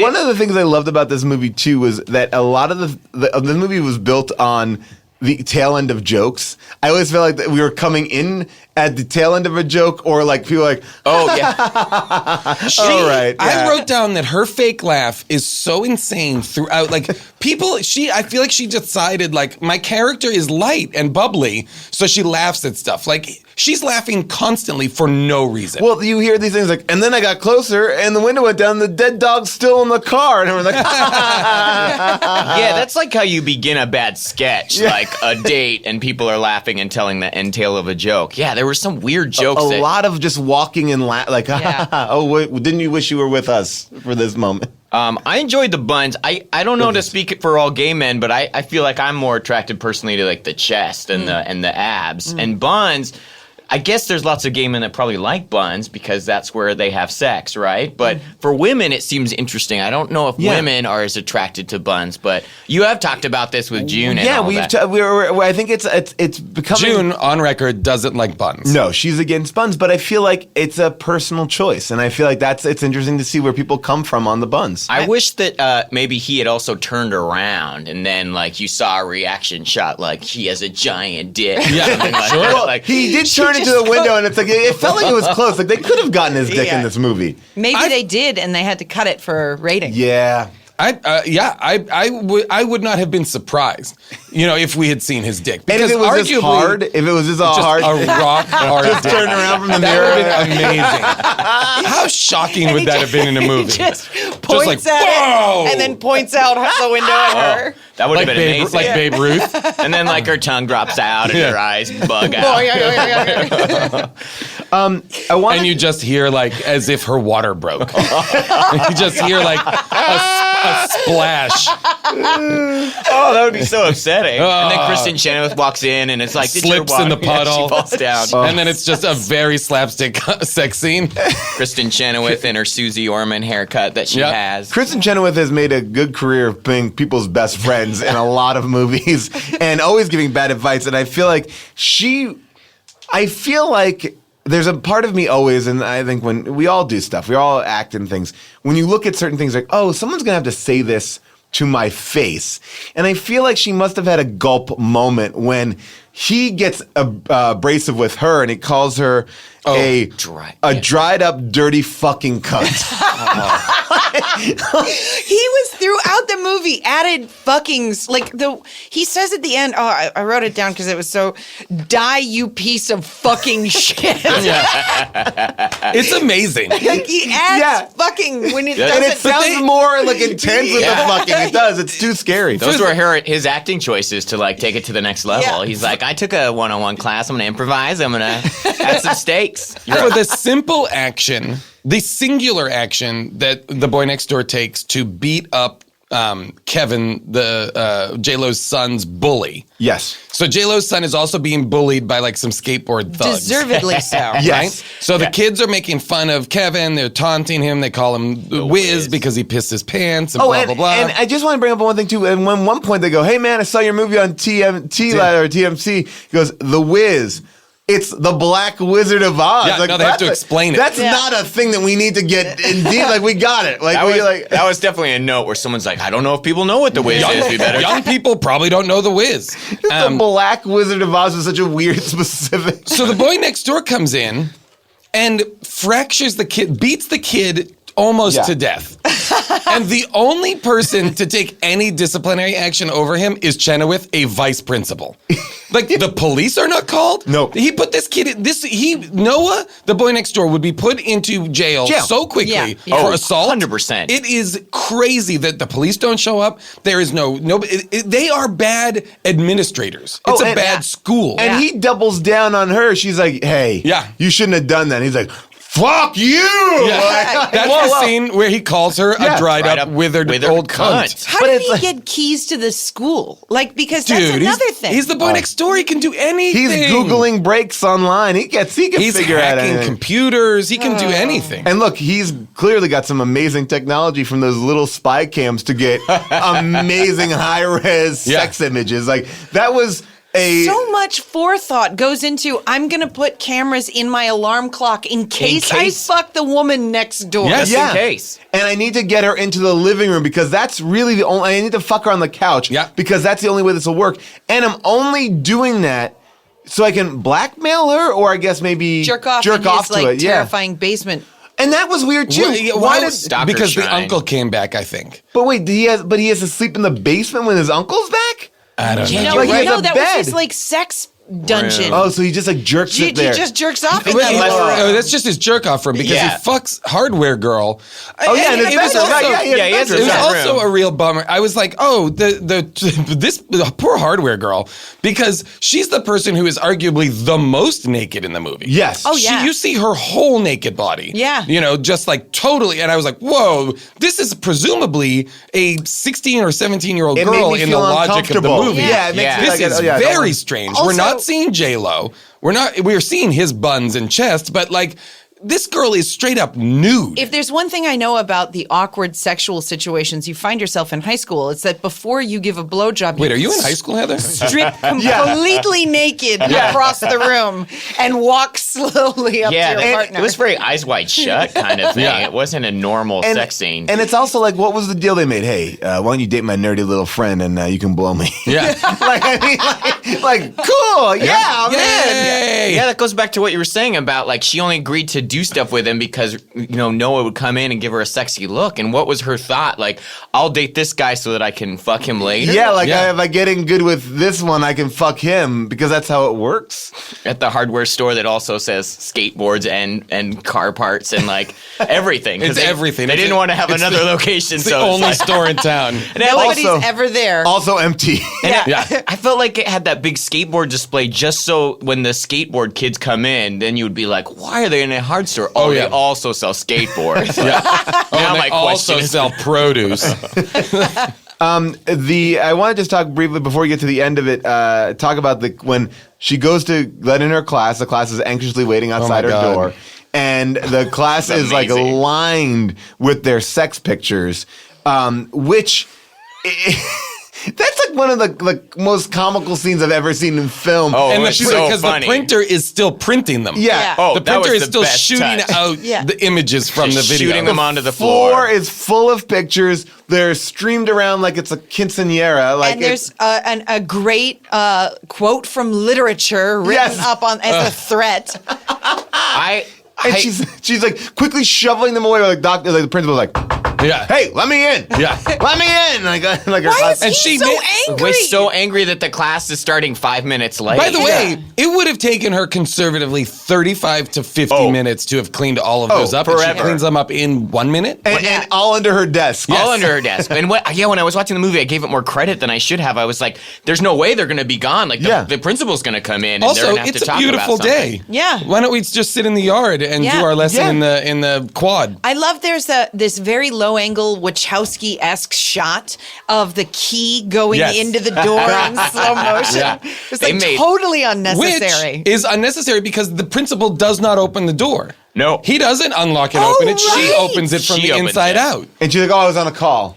One of the things I loved about this movie too was that a lot of the movie was built on the tail end of jokes. I always felt like that we were coming in at the tail end of a joke, or like people like, Oh yeah. all right. I yeah. wrote down that her fake laugh is so insane throughout. Like I feel like she decided like my character is light and bubbly, so she laughs at stuff. Like she's laughing constantly for no reason. Well, you hear these things like, and then I got closer, and the window went down. The dead dog's still in the car, and everyone's like, Yeah, that's like how you begin a bad sketch, like a date, and people are laughing and telling the end tail of a joke. Yeah, there were some weird jokes. a lot of just walking and like, oh, wait, didn't you wish you were with us for this moment? I enjoyed the buns. I don't know to speak for all gay men, but I feel like I'm more attracted personally to like the chest and the abs and buns. I guess there's lots of gay men that probably like buns because that's where they have sex, right? But for women, it seems interesting. I don't know if women are as attracted to buns, but you have talked about this with June. And all that. I think it's becoming. June, on record, doesn't like buns. No, she's against buns, but I feel like it's a personal choice, and I feel like it's interesting to see where people come from on the buns. I wish that maybe he had also turned around and then like you saw a reaction shot like he has a giant dick. Yeah, like, sure. Well, like, he did turn into the window, and it's like it felt like it was close. Like they could have gotten his dick in this movie. Maybe they did, and they had to cut it for rating. Yeah. I would not have been surprised, if we had seen his dick. And Because if it was just arguably, hard, if it was just all hard, a rock hard just dick. turn around from the That mirror. would have been amazing. How shocking would that have been in a movie? He just points like, at whoa! it and then points out the window at her. that would Like have been amazing. Like Babe Ruth. And then like her tongue drops out and her eyes bug out. And you just hear like as if her water broke. You just hear like a splash. Oh, that would be so upsetting. And then Kristen Chenoweth walks in and it's like Slips in the puddle. she falls down. And then it's just a very slapstick sex scene. Kristen Chenoweth and her Susie Orman haircut that she Yep. has. Kristen Chenoweth has made a good career of being people's best friends in a lot of movies and always giving bad advice. And I feel like there's a part of me always, and I think when we all do stuff, we all act in things, when you look at certain things like, oh, someone's going to have to say this to my face. And I feel like she must have had a gulp moment when he gets abrasive with her and he calls her a dried up, dirty fucking cunt. He was throughout the movie added fuckings he says at the end. Oh, I wrote it down because it was so die you piece of fucking shit. It's amazing. Like he adds fucking when it doesn't. And it sounds more like intense with the fucking. It does. It's too scary. Those were his acting choices to like take it to the next level. Yeah. He's like, I took a one-on-one class. I'm going to improvise. I'm going to add some stakes. For the simple action, the singular action that the boy next door takes to beat up Kevin, the J-Lo's son's bully. Yes. So J-Lo's son is also being bullied by like some skateboard thugs. Deservedly so. Yes. Right? So the kids are making fun of Kevin. They're taunting him. They call him the Wiz because he pissed his pants and blah, blah, blah. And I just want to bring up one thing too. And when one point they go, hey man, I saw your movie on TMT or TMC. He goes, The Wiz. It's the Black Wizard of Oz. Yeah, no, they have to explain it. That's not a thing that we need to get in deep. Like, we got it. Like, that was definitely a note where someone's like, I don't know if people know what the Wiz is. We better. Young people probably don't know the Wiz. The Black Wizard of Oz was such a weird specific. So the boy next door comes in and fractures the kid, beats the kid almost to death. And the only person to take any disciplinary action over him is Chenoweth, a vice principal. Like, the police are not called? No. He put this kid in, Noah, the boy next door, would be put into jail. So quickly for assault. 100%. It is crazy that the police don't show up. There is they are bad administrators. It's a bad school. And he doubles down on her. She's like, hey, you shouldn't have done that. And he's like, fuck you! Yeah. That's the scene where he calls her a dried up, withered old cunt. How did he get keys to the school? Like, because that's another thing. He's the boy next door. He can do anything. He's Googling breaks online. He can figure out anything. He's hacking computers. He can do anything. And look, he's clearly got some amazing technology from those little spy cams to get amazing high-res sex images. Like, that was... So much forethought goes into, I'm going to put cameras in my alarm clock in case I fuck the woman next door. Yes, Yeah. in case. And I need to get her into the living room because that's really the only. I need to fuck her on the couch. Yeah. Because that's the only way this will work. And I'm only doing that so I can blackmail her, or I guess maybe Jerk off in his, to like, it. Yeah. terrifying basement. And that was weird too. Why did? Stalker Because the shrine. uncle came back, I think. But wait, he has to sleep in the basement when his uncle's back. I don't know. No, Like, he has a that bed. was his, like, sex dungeon. Oh, so he just like jerks He it there. just jerks off in Wait, that little room. oh, that's just his jerk off room because Yeah. he fucks hardware girl. Oh yeah, and his it was bedroom. also, Right, yeah, he has it was Yeah. also a real bummer. I was like, oh, the poor hardware girl, because she's the person who is arguably the most naked in the movie. Yes. Oh, yeah. You see her whole naked body. Yeah. You know, just like totally. And I was like, whoa, this is presumably a 16 or 17-year-old It made girl me in the feel logic of the uncomfortable. movie. Yeah, it makes Yeah. me This like, is oh, yeah, I don't very want- strange. Also- We're not seeing J-Lo. We're seeing his buns and chest, but like this girl is straight up nude. If there's one thing I know about the awkward sexual situations you find yourself in high school, it's that before you give a blowjob, Wait, are you in high school, Heather? strip completely naked across the room and walk slowly up to your partner. it was very Eyes Wide Shut kind of thing. Yeah. It wasn't a normal And, sex scene. and it's also like, what was the deal they made? Hey, why don't you date my nerdy little friend and you can blow me? Yeah. like, I mean, like cool, yeah, man. Yay! Yeah, that goes back to what you were saying about like she only agreed to do stuff with him because Noah would come in and give her a sexy look. And what was her thought? Like, I'll date this guy so that I can fuck him later. Yeah, like Yeah. if I get in good with this one, I can fuck him because that's how it works. At the hardware store that also says skateboards and car parts and like everything. 'Cause It's everything. They It's didn't a- want to have it's another the- location. It's the So only it's like, store in town. and it, like, Nobody's ever there. Also empty. Yeah. I felt like it had that big skateboard display just so when the skateboard kids come in, then you would be like, why are they in a hard store? Oh, yeah. they also sell skateboards. Yeah. Now and my they also question is- sell produce. I want to just talk briefly before we get to the end of it. Talk about when she goes to let in her class. The class is anxiously waiting outside her God. door, and the class is like amazing. lined with their sex pictures, which. That's like one of the most comical scenes I've ever seen in film. Oh, And it's so because funny. the printer is still printing them. Yeah. Oh, the that printer was is the still best shooting touch. out Yeah. the images from Just the video. shooting them onto the floor floor. is full of pictures. They're streamed around like it's a quinceanera. Like And there's a great quote from literature written Yes. up on as a threat. and she's like quickly shoveling them away. Like the principal's like, Yeah. "Hey, let me in! Yeah. Let me in!" Like her Why class- is And he she so made- angry? was so angry that the class is starting 5 minutes late. By the way, it would have taken her conservatively 35 to 50 minutes to have cleaned all of those up. And forever. she cleans them up in 1 minute. and all under her desk. all under her desk. And when I was watching the movie, I gave it more credit than I should have. I was like, "There's no way they're going to be gone. Like the principal's going to come in, and they're Also, going to have it's to a talk beautiful about something." day. Yeah. Why don't we just sit in the yard and Yeah. do our lesson Yeah. in the quad? I love there's this very low angle Wachowski-esque shot of the key going Yes. into the door in slow motion. Yeah. It's They like made- totally unnecessary. Which is unnecessary because the principal does not open the door. No. He doesn't unlock and open it. She right. opens it from She the opens inside it. out. And she's like, "Oh, I was on a call."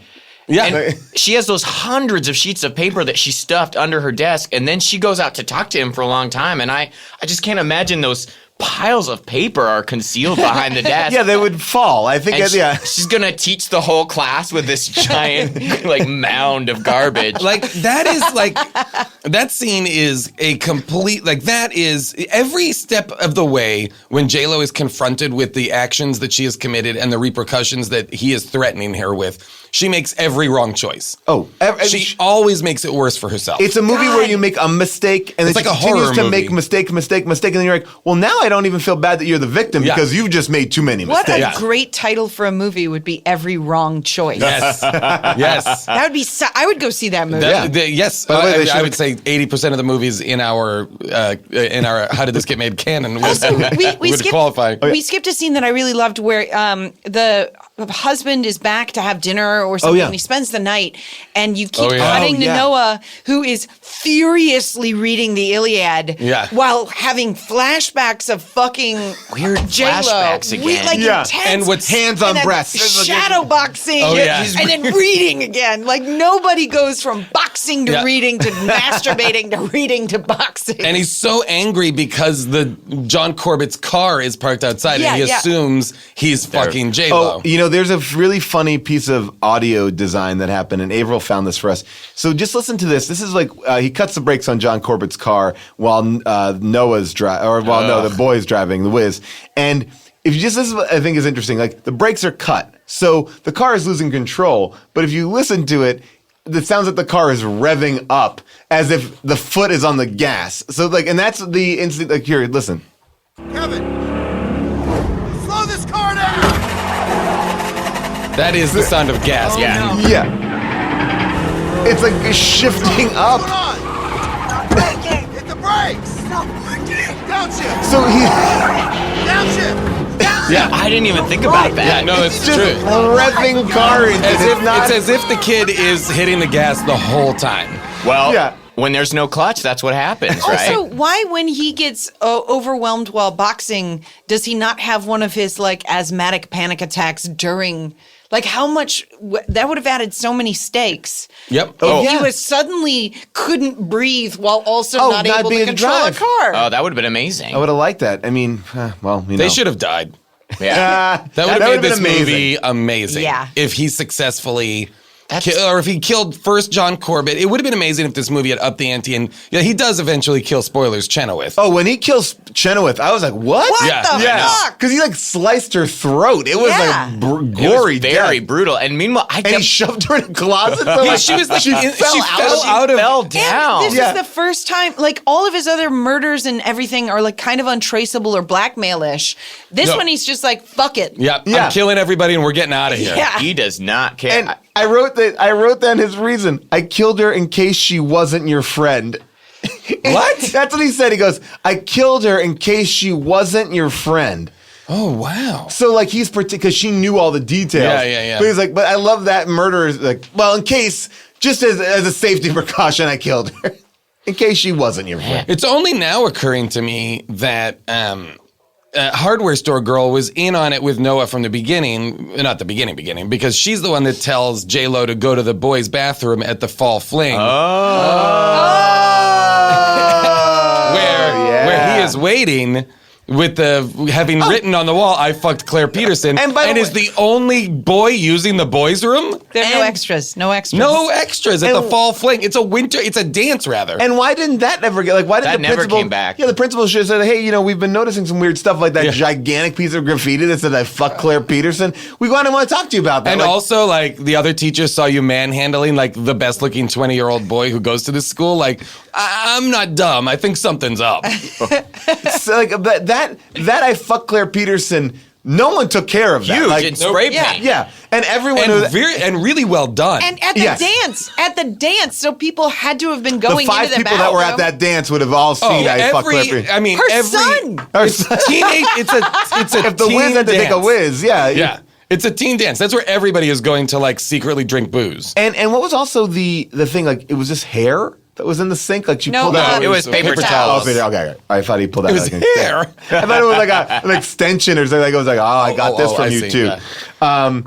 Yeah. And she has those hundreds of sheets of paper that she stuffed under her desk, and then she goes out to talk to him for a long time. And I just can't imagine those piles of paper are concealed behind the desk. Yeah, they would fall. I think. And Yeah. she's gonna teach the whole class with this giant like mound of garbage. Like that is like that scene is a complete like that is every step of the way when J-Lo is confronted with the actions that she has committed and the repercussions that he is threatening her with, she makes every wrong choice. Oh, She always makes it worse for herself. It's a movie where you make a mistake and It's then like she a continues horror to movie. make mistake, and then you're like, well, now I don't even feel bad that you're the victim Yeah. because you've just made too many What mistakes. a great title for a movie would be Every Wrong Choice. yes. Yes. That would be I would go see that movie. Yes, By the way, they I should've- would say 80% of the movies in our How Did This Get Made canon would we would skipped, qualify. We skipped a scene that I really loved where husband is back to have dinner or something. yeah. And he spends the night, and you keep Oh, yeah. cutting to yeah. Noah, who is furiously reading the Iliad, Yeah. while having flashbacks of fucking Weird J-Lo. flashbacks again. Like Yeah. intense. And what's Hands on and then breasts. shadow boxing, Oh, yeah. and then reading again. Like nobody goes from boxing to Yeah. reading to masturbating to reading to boxing. And he's so angry because the John Corbett's car is parked outside, Yeah, and he yeah. assumes he's fucking J-Lo. Oh, you know, there's a really funny piece of audio design that happened, and Averill found this for us. So just listen to this. This is like he cuts the brakes on John Corbett's car while Noah's driving, or while the boy's driving the Wiz. And if you just this is what I think is interesting. Like the brakes are cut, so the car is losing control. But if you listen to it, it sounds like the car is revving up as if the foot is on the gas. So like, and that's the instant. Like here, listen. Kevin, slow this car down. That is the sound of gas. Yeah. Yeah, it's like shifting up. Hold on. Hit the brakes. Downshift. So he. Downshift. Yeah. I didn't even think about that. Yeah, no, it's Just true. revving car engine. It's as if the kid is hitting the gas the whole time. Well, Yeah. when there's no clutch, that's what happens, right? Also, why when he gets overwhelmed while boxing, does he not have one of his like asthmatic panic attacks during? Like how much that would have added so many stakes. Yep. Oh, If yeah. he was suddenly couldn't breathe while also Oh, not not able being to able to control a drive. car. Oh, that would have been amazing. I would have liked that. I mean, well, you know. They should have died. Yeah. That would have would've made this been amazing. movie amazing. Yeah. If he successfully, or if he killed first John Corbett, it would have been amazing if this movie had upped the ante. And yeah, he does eventually kill, spoilers, Chenoweth. Oh, when he kills Chenoweth, I was like, what? What Yeah. the Yeah, fuck? because he like sliced her throat. It was Yeah. like It gory, was very death. brutal. And meanwhile, I And he kept shoved her in a closet. So Yeah, like, she was like, she fell out of. fell And down. this Yeah. is the first time, like all of his other murders and everything are like kind of untraceable or blackmail-ish. This No. one, he's just like, fuck it. Yeah, Yeah. I'm killing everybody and we're getting out of here. Yeah. He does not care. And I wrote down his reason. I killed her in case she wasn't your friend. What? That's what he said. He goes, I killed her in case she wasn't your friend. Oh, wow. So like he's because she knew all the details. Yeah. But he's like, but I love that murder is like, well, in case, just as a safety precaution, I killed her. In case she wasn't your friend. It's only now occurring to me that hardware store girl was in on it with Noah from the beginning. Not the beginning, because she's the one that tells J-Lo to go to the boys' bathroom at the fall fling. Where he is waiting with having written on the wall, I fucked Claire Peterson, And by the is way- the only boy using the boys' room. There are no And- extras. No extras. No extras at the And- fall fling. It's a dance rather. And why didn't that ever get why didn't That the never principal came back. Yeah, the principal should have said, hey, we've been noticing some weird stuff like that gigantic piece of graffiti that said I fucked Claire Peterson. We want to talk to you about that. And Like, also, like, the other teachers saw you manhandling, like, the best-looking 20-year-old boy who goes to this school. Like, I'm not dumb. I think something's up. so, like that I fucked Claire Peterson. No one took care of that. Huge Like, in spray Yeah. paint. yeah, and everyone knew and really well done. And at the dance, so people had to have been the going 5 into the people that were at bathroom. that dance would have all seen I fucked Claire Peterson. I mean, Her every son. Her son. teenage. It's a If the teen whiz had to take a dance. whiz, yeah. Yeah, it's a teen dance. That's where everybody is going to like secretly drink booze. And what was also the thing? Like it was just hair that was in the sink. Like she No, pulled out. it was paper towels. Oh, okay. I thought he pulled out. It was like, hair. I thought it was like an extension or something. Like it was like, I got this from I you see, too. yeah.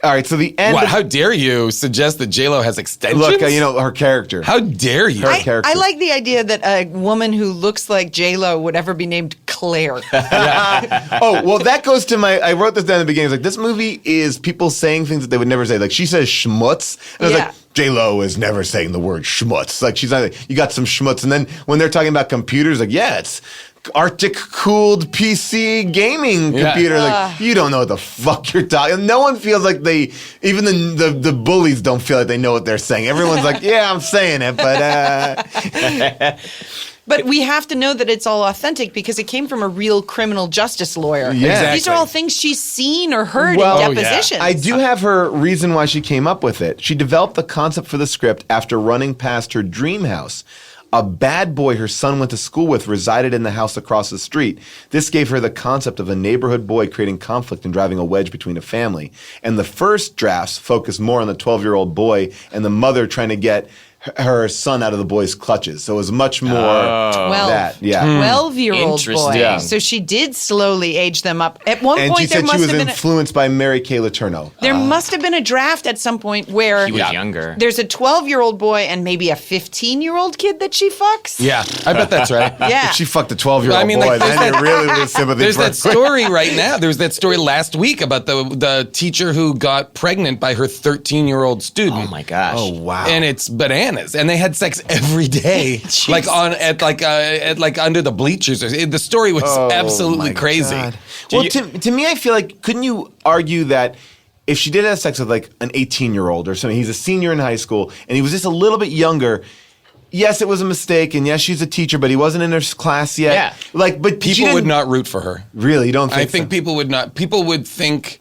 All right, so the end. What? How dare you suggest that J-Lo has extensions? Look, her character. How dare you? character. I like the idea that a woman who looks like J-Lo would ever be named Claire. Oh, well, that goes to I wrote this down in the beginning. It's like, this movie is people saying things that they would never say. Like, she says schmutz. And I was Yeah. like, J-Lo is never saying the word schmutz. Like, she's not like, you got some schmutz. And then when they're talking about computers, like, yeah, it's Arctic cooled PC gaming Yeah. computer. Like, you don't know what the fuck you're talking. No one feels like even the bullies don't feel like they know what they're saying. Everyone's like, yeah, I'm saying it, but But we have to know that it's all authentic because it came from a real criminal justice lawyer. Yeah. Exactly. These are all things she's seen or heard Well, in oh, yeah. depositions. I do have her reason why she came up with it. She developed the concept for the script after running past her dream house. a bad boy her son went to school with resided in the house across the street. This gave her the concept of a neighborhood boy creating conflict and driving a wedge between a family. And the first drafts focused more on the 12-year-old boy and the mother trying to get her son out of the boy's clutches. So it was much more that. Yeah. 12-year-old boy. Interesting. Yeah. So she did slowly age them up. At one And point, she there said must she was have been influenced by Mary Kay Letourneau. there must have been a draft at some point where He was younger. there's a 12-year-old boy and maybe a 15-year-old kid that she fucks. Yeah, I bet that's right. Yeah. If she fucked a 12-year-old I mean, boy, like, there's then that- you really lose sympathy There's for that story right now. There's that story last week about the teacher who got pregnant by her 13-year-old student. Oh my gosh. Oh, wow. And it's bananas. And they had sex every day, like at under the bleachers. The story was absolutely my crazy. God. Well, to me, I feel like, couldn't you argue that if she did have sex with like an 18-year-old or something, he's a senior in high school, and he was just a little bit younger, yes, it was a mistake, and yes, she's a teacher, but he wasn't in her class yet. Yeah. Like, but she People would didn't- not root for her. Really, you don't think I think so? people would not. People would think.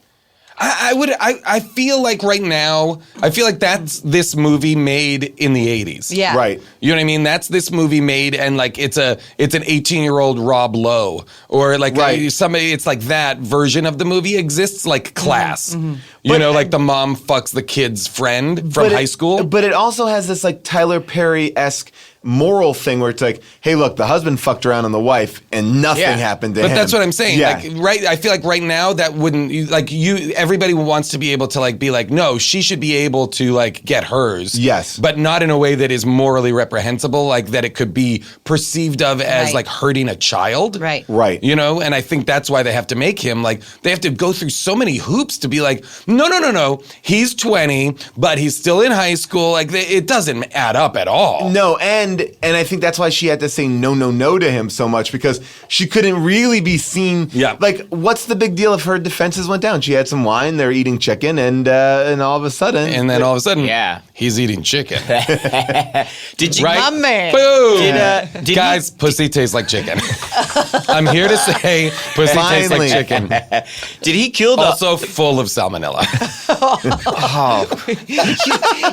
I feel like right now, I feel like that's this movie made in the 80s. Yeah. Right. You know what I mean? That's this movie made, and like it's an 18-year-old Rob Lowe, or like Right. somebody. It's like that version of the movie exists, like Class. You But- know, like the mom fucks the kid's friend from But high it- school. But it also has this like Tyler Perry-esque moral thing where it's like, hey, look, the husband fucked around on the wife and nothing Yeah. happened to But him. that's what I'm saying. Yeah. Like, right? I feel like right now that wouldn't like you. Everybody wants to be able to like be like, no, she should be able to like get hers. Yes. but not in a way that is morally reprehensible. Like that it could be perceived of as Right. like hurting a child. Right. Right. You know, and I think that's why they have to make him like they have to go through so many hoops to be like, no. He's 20, but he's still in high school. Like it doesn't add up at all. No, and I think that's why she had to say no to him so much, because she couldn't really be seen. Yeah. Like, what's the big deal if her defenses went down? She had some wine, they're eating chicken, and all of a sudden. And then all of a sudden, Yeah. he's eating chicken. Did you? Right? My man. Boom! Did Guys, pussy tastes like chicken. I'm here to say pussy tastes Finally. like chicken. Did he kill the? Also full of salmonella.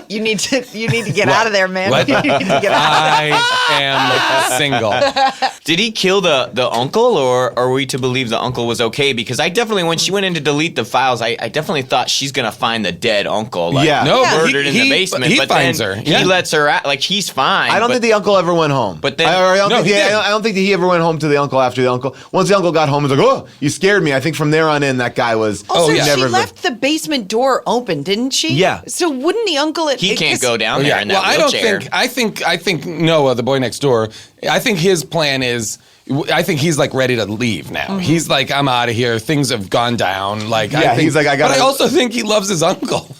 You need to get out of there, man. What? You need to get out. I am single. Did he kill the uncle, or are we to believe the uncle was okay? Because I definitely, when she went in to delete the files, I definitely thought she's gonna find the dead uncle, like Yeah. No, but murdered in the basement. He but finds then her. Yeah. He lets her out. Like he's fine. I don't but think the uncle ever went home. But then- I don't No, think he did. I don't think that he ever went home to the uncle after the uncle. Once the uncle got home, he was like, "Oh, you scared me." I think from there on in, that guy was Also, yeah. she never. left the basement door open, didn't she? Yeah. So wouldn't the uncle? he can't go down there in that Well, wheelchair. I think Noah, the boy next door, I think his plan is. I think he's like ready to leave now. Mm-hmm. He's like, I'm out of here. Things have gone down. Like, Yeah, I think, he's like, I gotta- But I also think he loves his uncle.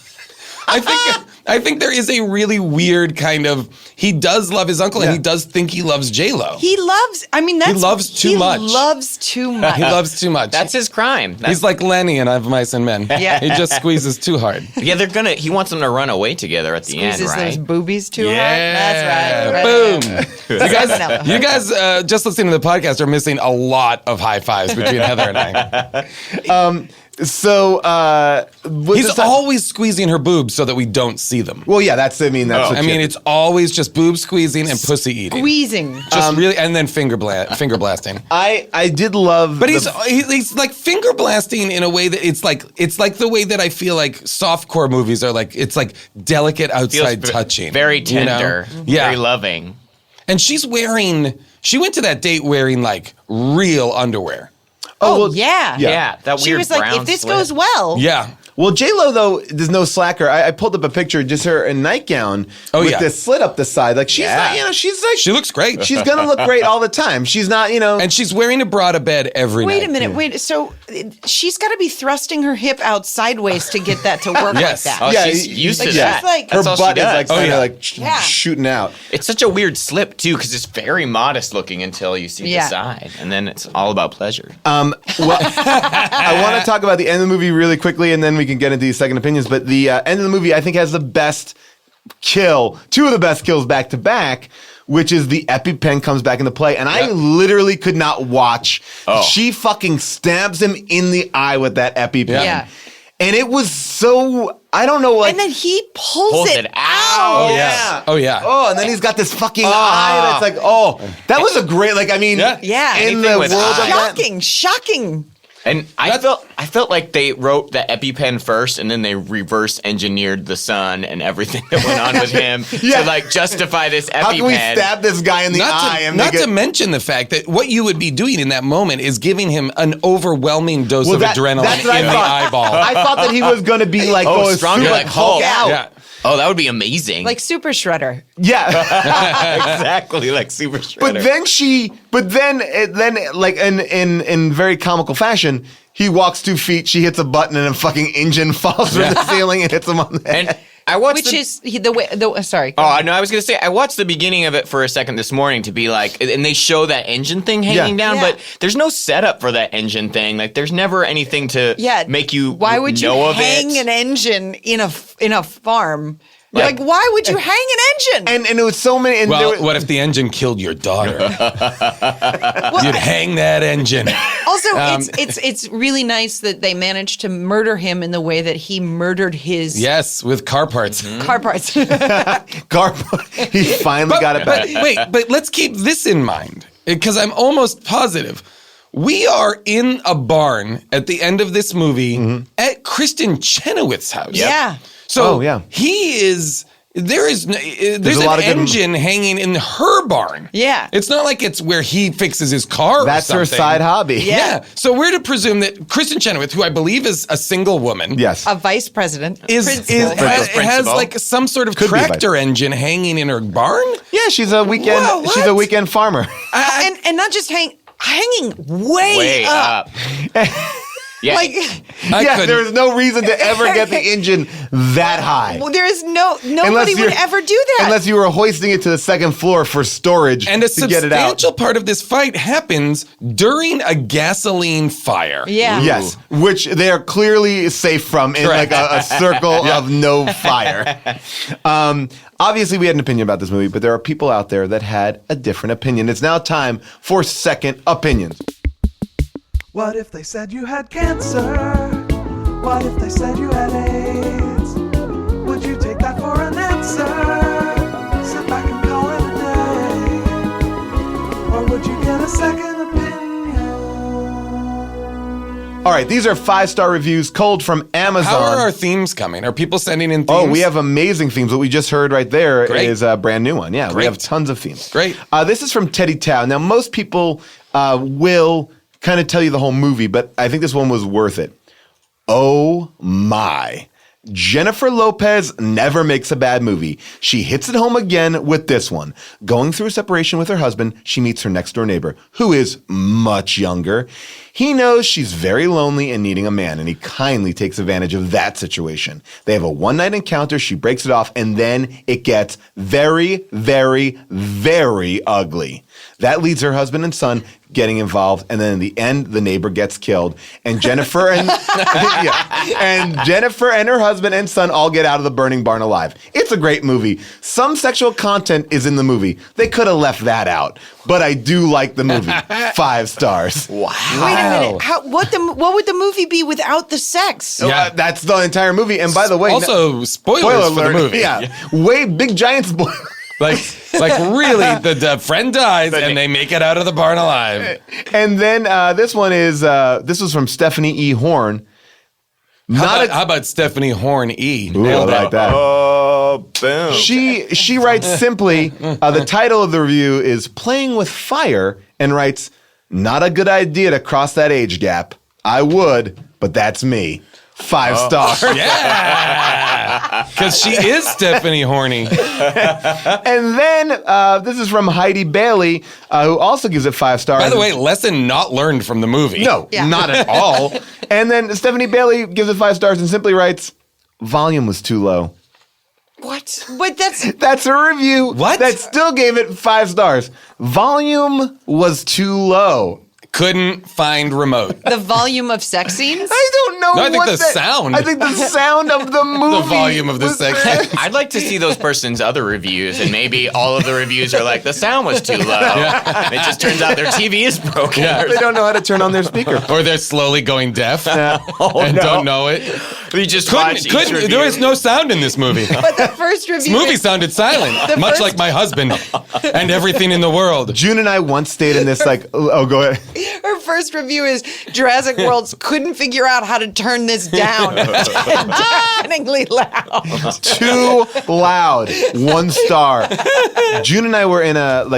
I think there is a really weird kind of. He does love his uncle, and Yeah. he does think he loves J-Lo. He loves. I mean, that's loves too much. He loves too much. He loves too much. That's his crime. He's like Lenny in Of Mice and Men. Yeah. He just squeezes too hard. Yeah, they're gonna. He wants them to run away together at the end, Squeezes those right? boobies too hard. Yeah. That's right. Boom. You guys just listening to the podcast are missing a lot of high fives between Heather and I. So He's always squeezing her boobs so that we don't see them. Well, yeah, that's. I mean, that's. I mean, it's always just boob squeezing and pussy eating. Squeezing. Just really, and then finger blasting. I did love. But the- he's like finger blasting in a way that it's like the way that I feel like softcore movies are like. It's like delicate Feels outside touching, very you know? tender, Yeah, very loving. and she went to that date wearing like real underwear. Oh, well, yeah. Yeah, that She weird was like, brown if this slit. goes well. Yeah. Well, J-Lo, though, there's no slacker. I pulled up a picture, just her in nightgown with yeah. this slit up the side. Like, she's not, she's like, She looks great. she's going to look great all the time. She's not, And she's wearing a bra to bed every night. Wait a minute. Wait. So she's got to be thrusting her hip out sideways to get that to work Yes. like that. Oh, Yeah, she's used to like, that. she's like- her That's all she butt is does. like, kind of like Yeah. shooting out. It's such a weird slip too, because it's very modest looking until you see Yeah. the side, and then it's all about pleasure. Well, I want to talk about the end of the movie really quickly, and then we can get into the second opinions. But the end of the movie, I think, has the best kill, two of the best kills back to back, which is the EpiPen comes back into play. And I literally could not watch. Oh. She fucking stabs him in the eye with that EpiPen. Yeah. And it was so I don't know, like. And then he pulls it out. Oh, yes. Oh, yeah. Oh, and then he's got this fucking eye that's like, oh, that was a great, like, I mean, Yeah. in the Anything world with of eyes. that. Shocking. And I felt like they wrote the EpiPen first, and then they reverse engineered the son and everything that went on with him Yeah. to like justify this EpiPen. How can we stab this guy in the eye? And Not make to it, mention the fact that what you would be doing in that moment is giving him an overwhelming dose Well, of adrenaline that's what in I the thought. eyeball. I thought that he was going to be like, Oh, going stronger super like Hulk. out. Yeah. Oh, that would be amazing. Like Super Shredder. Yeah. exactly like Super Shredder. But then like in very comical fashion, he walks 2 feet, she hits a button, and a fucking engine falls from the ceiling and hits him on the head. And I watched Which is the way. Sorry. Oh, no, I was going to say, I watched the beginning of it for a second this morning to be like, and they show that engine thing hanging down, Yeah. but there's no setup for that engine thing. Like, there's never anything to make you Why would you know of hang it. an engine in a farm? Like, why would you hang an engine? And it was so many. And Well, what if the engine killed your daughter? You'd hang that engine. Also, it's really nice that they managed to murder him in the way that he murdered his Yes, with car parts. car parts. he finally got it back. But let's keep this in mind, because I'm almost positive. We are in a barn at the end of this movie at Kristen Chenoweth's house. Yeah. So yeah. there's a lot an of good- engine hanging in her barn. Yeah. It's not like it's where he fixes his car That's or her something. side hobby. Yeah. So we're to presume that Kristen Chenoweth, who I believe is a single woman, Yes. A vice president. has Principal. like some sort of Could be tractor engine hanging in her barn. Yeah, she's a weekend. Whoa, what? She's a weekend farmer. and not just hanging way up. Yeah. Like, There's no reason to ever get the engine that high. well, there is nobody would ever do that. Unless you were hoisting it to the second floor for storage And a to get it out. substantial part of this fight happens during a gasoline fire. Yeah. Yes, which they are clearly safe from in like a circle of no fire. Obviously, we had an opinion about this movie, but there are people out there that had a different opinion. It's now time for second opinions. What if they said you had cancer? What if they said you had AIDS? Would you take that for an answer? Sit back and call it a day? Or would you get a second opinion? All right, these are 5-star reviews, cold from Amazon. How are our themes coming? Are people sending in themes? Oh, we have amazing themes. What we just heard right there is Great. a brand new one. Yeah, we Great. have tons of themes. Great. This is from Teddy Tao. Now, most people will kind of tell you the whole movie, but I think this one was worth it. Oh my. Jennifer Lopez never makes a bad movie. She hits it home again with this one. Going through a separation with her husband, she meets her next door neighbor, who is much younger. He knows she's very lonely and needing a man, and he kindly takes advantage of that situation. They have a one-night encounter, she breaks it off, and then it gets very, very, very ugly. That leads her husband and son getting involved, and then in the end, the neighbor gets killed, and Jennifer and Jennifer and her husband and son all get out of the burning barn alive. It's a great movie. Some sexual content is in the movie. They could have left that out, but I do like the movie. 5 stars. Wow. Wait a minute. What would the movie be without the sex? Yeah. That's the entire movie. And by the way, Also, spoilers for the movie. Yeah, way big giant spoiler. Like really, the friend dies and they make it out of the barn alive. And then this one is this was from Stephanie E. Horn. How about Stephanie Horn E? Ooh, I like that. Oh, boom. She writes simply, the title of the review is Playing with Fire, and writes, not a good idea to cross that age gap. I would, but that's me. 5 stars. Yeah, because she is Stephanie Horny. And then this is from Heidi Bailey, who also gives it 5 stars. By the way, lesson not learned from the movie. No, not at all. And then Stephanie Bailey gives it 5 stars and simply writes, volume was too low. What? But that's That's a review What? that still gave it 5 stars. Volume was too low. couldn't find remote. The volume of sex scenes? I don't know. No, I think what the that- sound. I think the sound of the movie. The volume of the was sex bad. scene. I'd like to see those person's other reviews, and maybe all of the reviews are like, the sound was too low. And it just turns out their TV is broken. Yeah. They don't know how to turn on their speaker. Or they're slowly going deaf Oh, and no. don't know it. We just watch each review. There was no sound in this movie. But the first This review. movie sounded silent, much first- like my husband and everything in the world. June and I once stayed in this like. Oh, go ahead. Her first review is Jurassic Worlds couldn't figure out how to turn this down. Deafeningly loud. Too loud. 1 star. June and I were in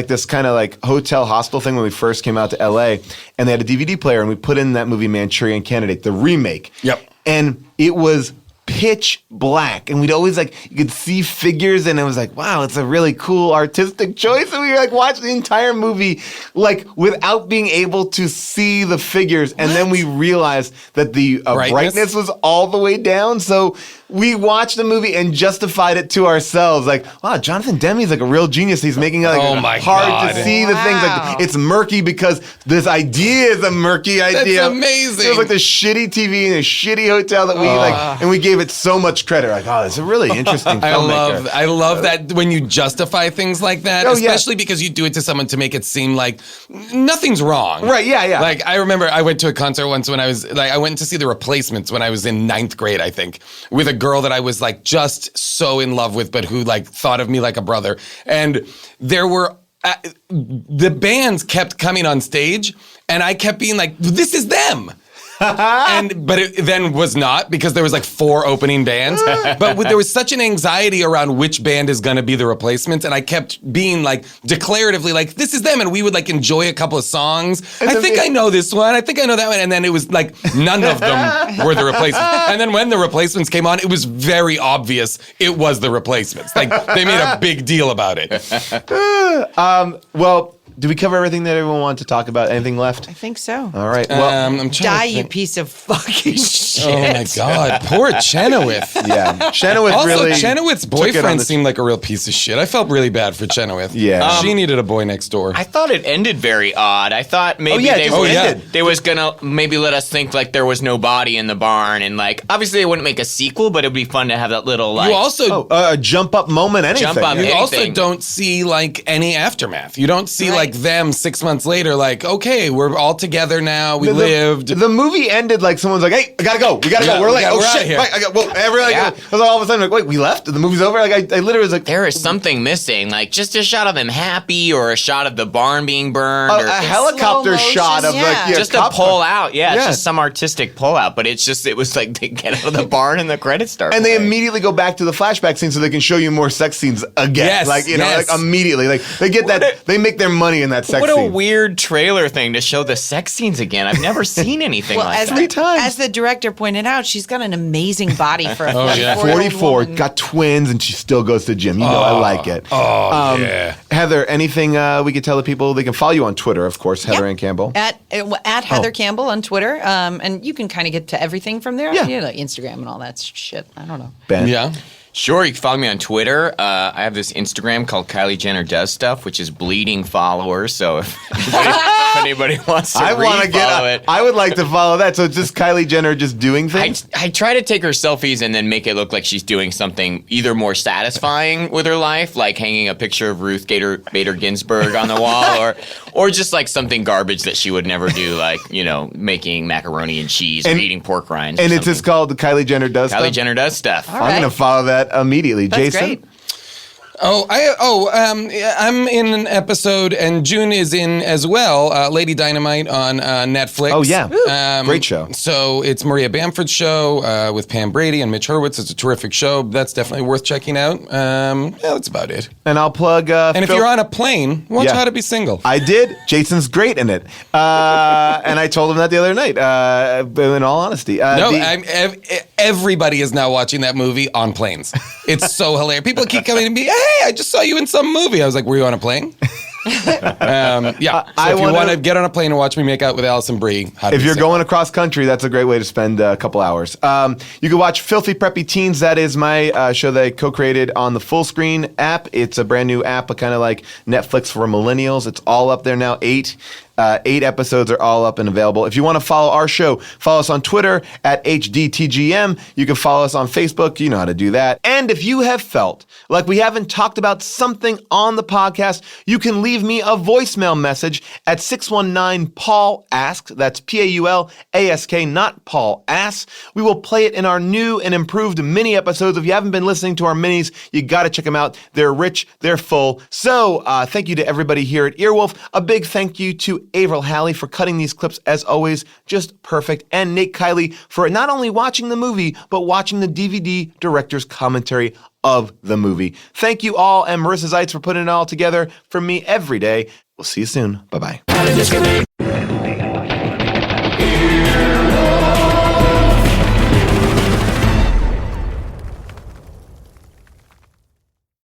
this kind of like hotel hostel thing when we first came out to LA, and they had a DVD player, and we put in that movie Manchurian Candidate, the remake. Yep. And it was pitch black, and we'd always like, you could see figures, and it was like, wow, it's a really cool artistic choice. And we were like watching the entire movie like without being able to see the figures, and then we realized that the brightness was all the way down. So we watched the movie and justified it to ourselves, like, wow, Jonathan Demme's like a real genius. He's making it like Oh my hard God. to see the things. Wow. Like it's murky because this idea is a murky idea. amazing. It was like the shitty TV in a shitty hotel that we and we gave it so much credit. Like, oh, it's a really interesting filmmaker. I love that when you justify things like that, Oh, yeah. especially because you do it to someone to make it seem like nothing's wrong. Right, yeah. Like I remember I went to a concert once when I went to see The Replacements when I was in 9th grade, I think, with a girl that I was like just so in love with, but who like thought of me like a brother. And there were the bands kept coming on stage, and I kept being like, "This is them." But it then was not, because there was like 4 opening bands. But there was such an anxiety around which band is going to be The Replacements, and I kept being like declaratively like, this is them, and we would like enjoy a couple of songs. I think I know this one. I think I know that one. And then it was like none of them were The Replacements. And then when The Replacements came on, it was very obvious it was The Replacements. Like they made a big deal about it. Well, did we cover everything that everyone wanted to talk about? Anything left? I think so. All right. Well, I'm trying Die, to you think. piece of fucking shit. Oh my God, poor Chenoweth. yeah. Chenoweth Also, really. Chenoweth's took it on boyfriend the- seemed like a real piece of shit. I felt really bad for Chenoweth. Yeah. She needed a boy next door. I thought it ended very odd. I thought maybe yeah, it they just was, ended. they was gonna maybe let us think like there was no body in the barn, and like obviously they wouldn't make a sequel, but it'd be fun to have that little like you also a jump up moment, anything. Jump up. you also anything. don't see like any aftermath. You don't see like them 6 months later like, okay, we're all together now. We lived. The movie ended like someone's like, "Hey, I gotta go. We gotta Yeah, go. We're late. yeah, Oh we're outta shit! here." Right, I got. Well, everyone. Yeah. I was all of a sudden like, "Wait, we left? The movie's over?" Like I literally was like, there is something missing, like just a shot of them happy or a shot of the barn being burned, a or helicopter slow shot of motion, like yeah. just a cop pull car. out. Yeah, Yeah. it's just some artistic pull out, but it was like they get out of the barn and the credits start. And they playing. immediately go back to the flashback scene so they can show you more sex scenes again. Yes, like yes. like immediately. Like they get that. They make their money in that sex What scene. a weird trailer thing to show the sex scenes again. I've never seen anything Well, like as that. as the director pointed out, she's got an amazing body for a 44-year-old 44, woman. got twins, and she still goes to gym. You know, I like it. yeah. Heather, anything we could tell the people? They can follow you on Twitter, of course, Heather and Campbell. At Heather Campbell on Twitter, and you can kind of get to everything from there. Yeah. You know, Instagram and all that shit. I don't know. Ben. Yeah. Sure, you can follow me on Twitter. I have this Instagram called Kylie Jenner Does Stuff, which is bleeding followers. So if anybody wants to want to follow it. I would like to follow that. So it's just Kylie Jenner just doing things. I try to take her selfies and then make it look like she's doing something either more satisfying with her life, like hanging a picture of Ruth Bader Ginsburg on the wall, or just like something garbage that she would never do, like, you know, making macaroni and cheese or eting pork rinds. And or it's just something. called Kylie Jenner Does Kylie Stuff. Jenner Does Stuff. All I'm right. going to follow that immediately. That's Jason? great. I'm in an episode, and June is in as well. Lady Dynamite on Netflix. Oh, yeah. Great show. So it's Maria Bamford's show with Pam Brady and Mitch Hurwitz. It's a terrific show. That's definitely worth checking out. Yeah, that's about it. And I'll plug. And if you're on a plane, watch Yeah. How to Be Single. I did. Jason's great in it. And I told him that the other night, in all honesty. Everybody is now watching that movie on planes. It's so hilarious. People keep coming to me, hey, I just saw you in some movie. I was like, were you on a plane? Yeah. So if you want to get on a plane and watch me make out with Allison Brie, If you're going across country, that's a great way to spend a couple hours. You can watch Filthy Preppy Teens. That is my show that I co-created on the Full Screen app. It's a brand new app, kind of like Netflix for millennials. It's all up there now, 8 8 episodes are all up and available. If you want to follow our show, follow us on Twitter at HDTGM. You can follow us on Facebook. You know how to do that. And if you have felt like we haven't talked about something on the podcast, you can leave me a voicemail message at 619-PAUL-ASK. That's P-A-U-L-A-S-K, not Paul Ass. We will play it in our new and improved mini episodes. If you haven't been listening to our minis, you got to check them out. They're rich, they're full. So thank you to everybody here at Earwolf. A big thank you to Avril Halley for cutting these clips, as always, just perfect. And Nate Kiley for not only watching the movie, but watching the DVD director's commentary of the movie. Thank you all, and Marissa Zeitz for putting it all together for me every day. We'll see you soon. Bye-bye.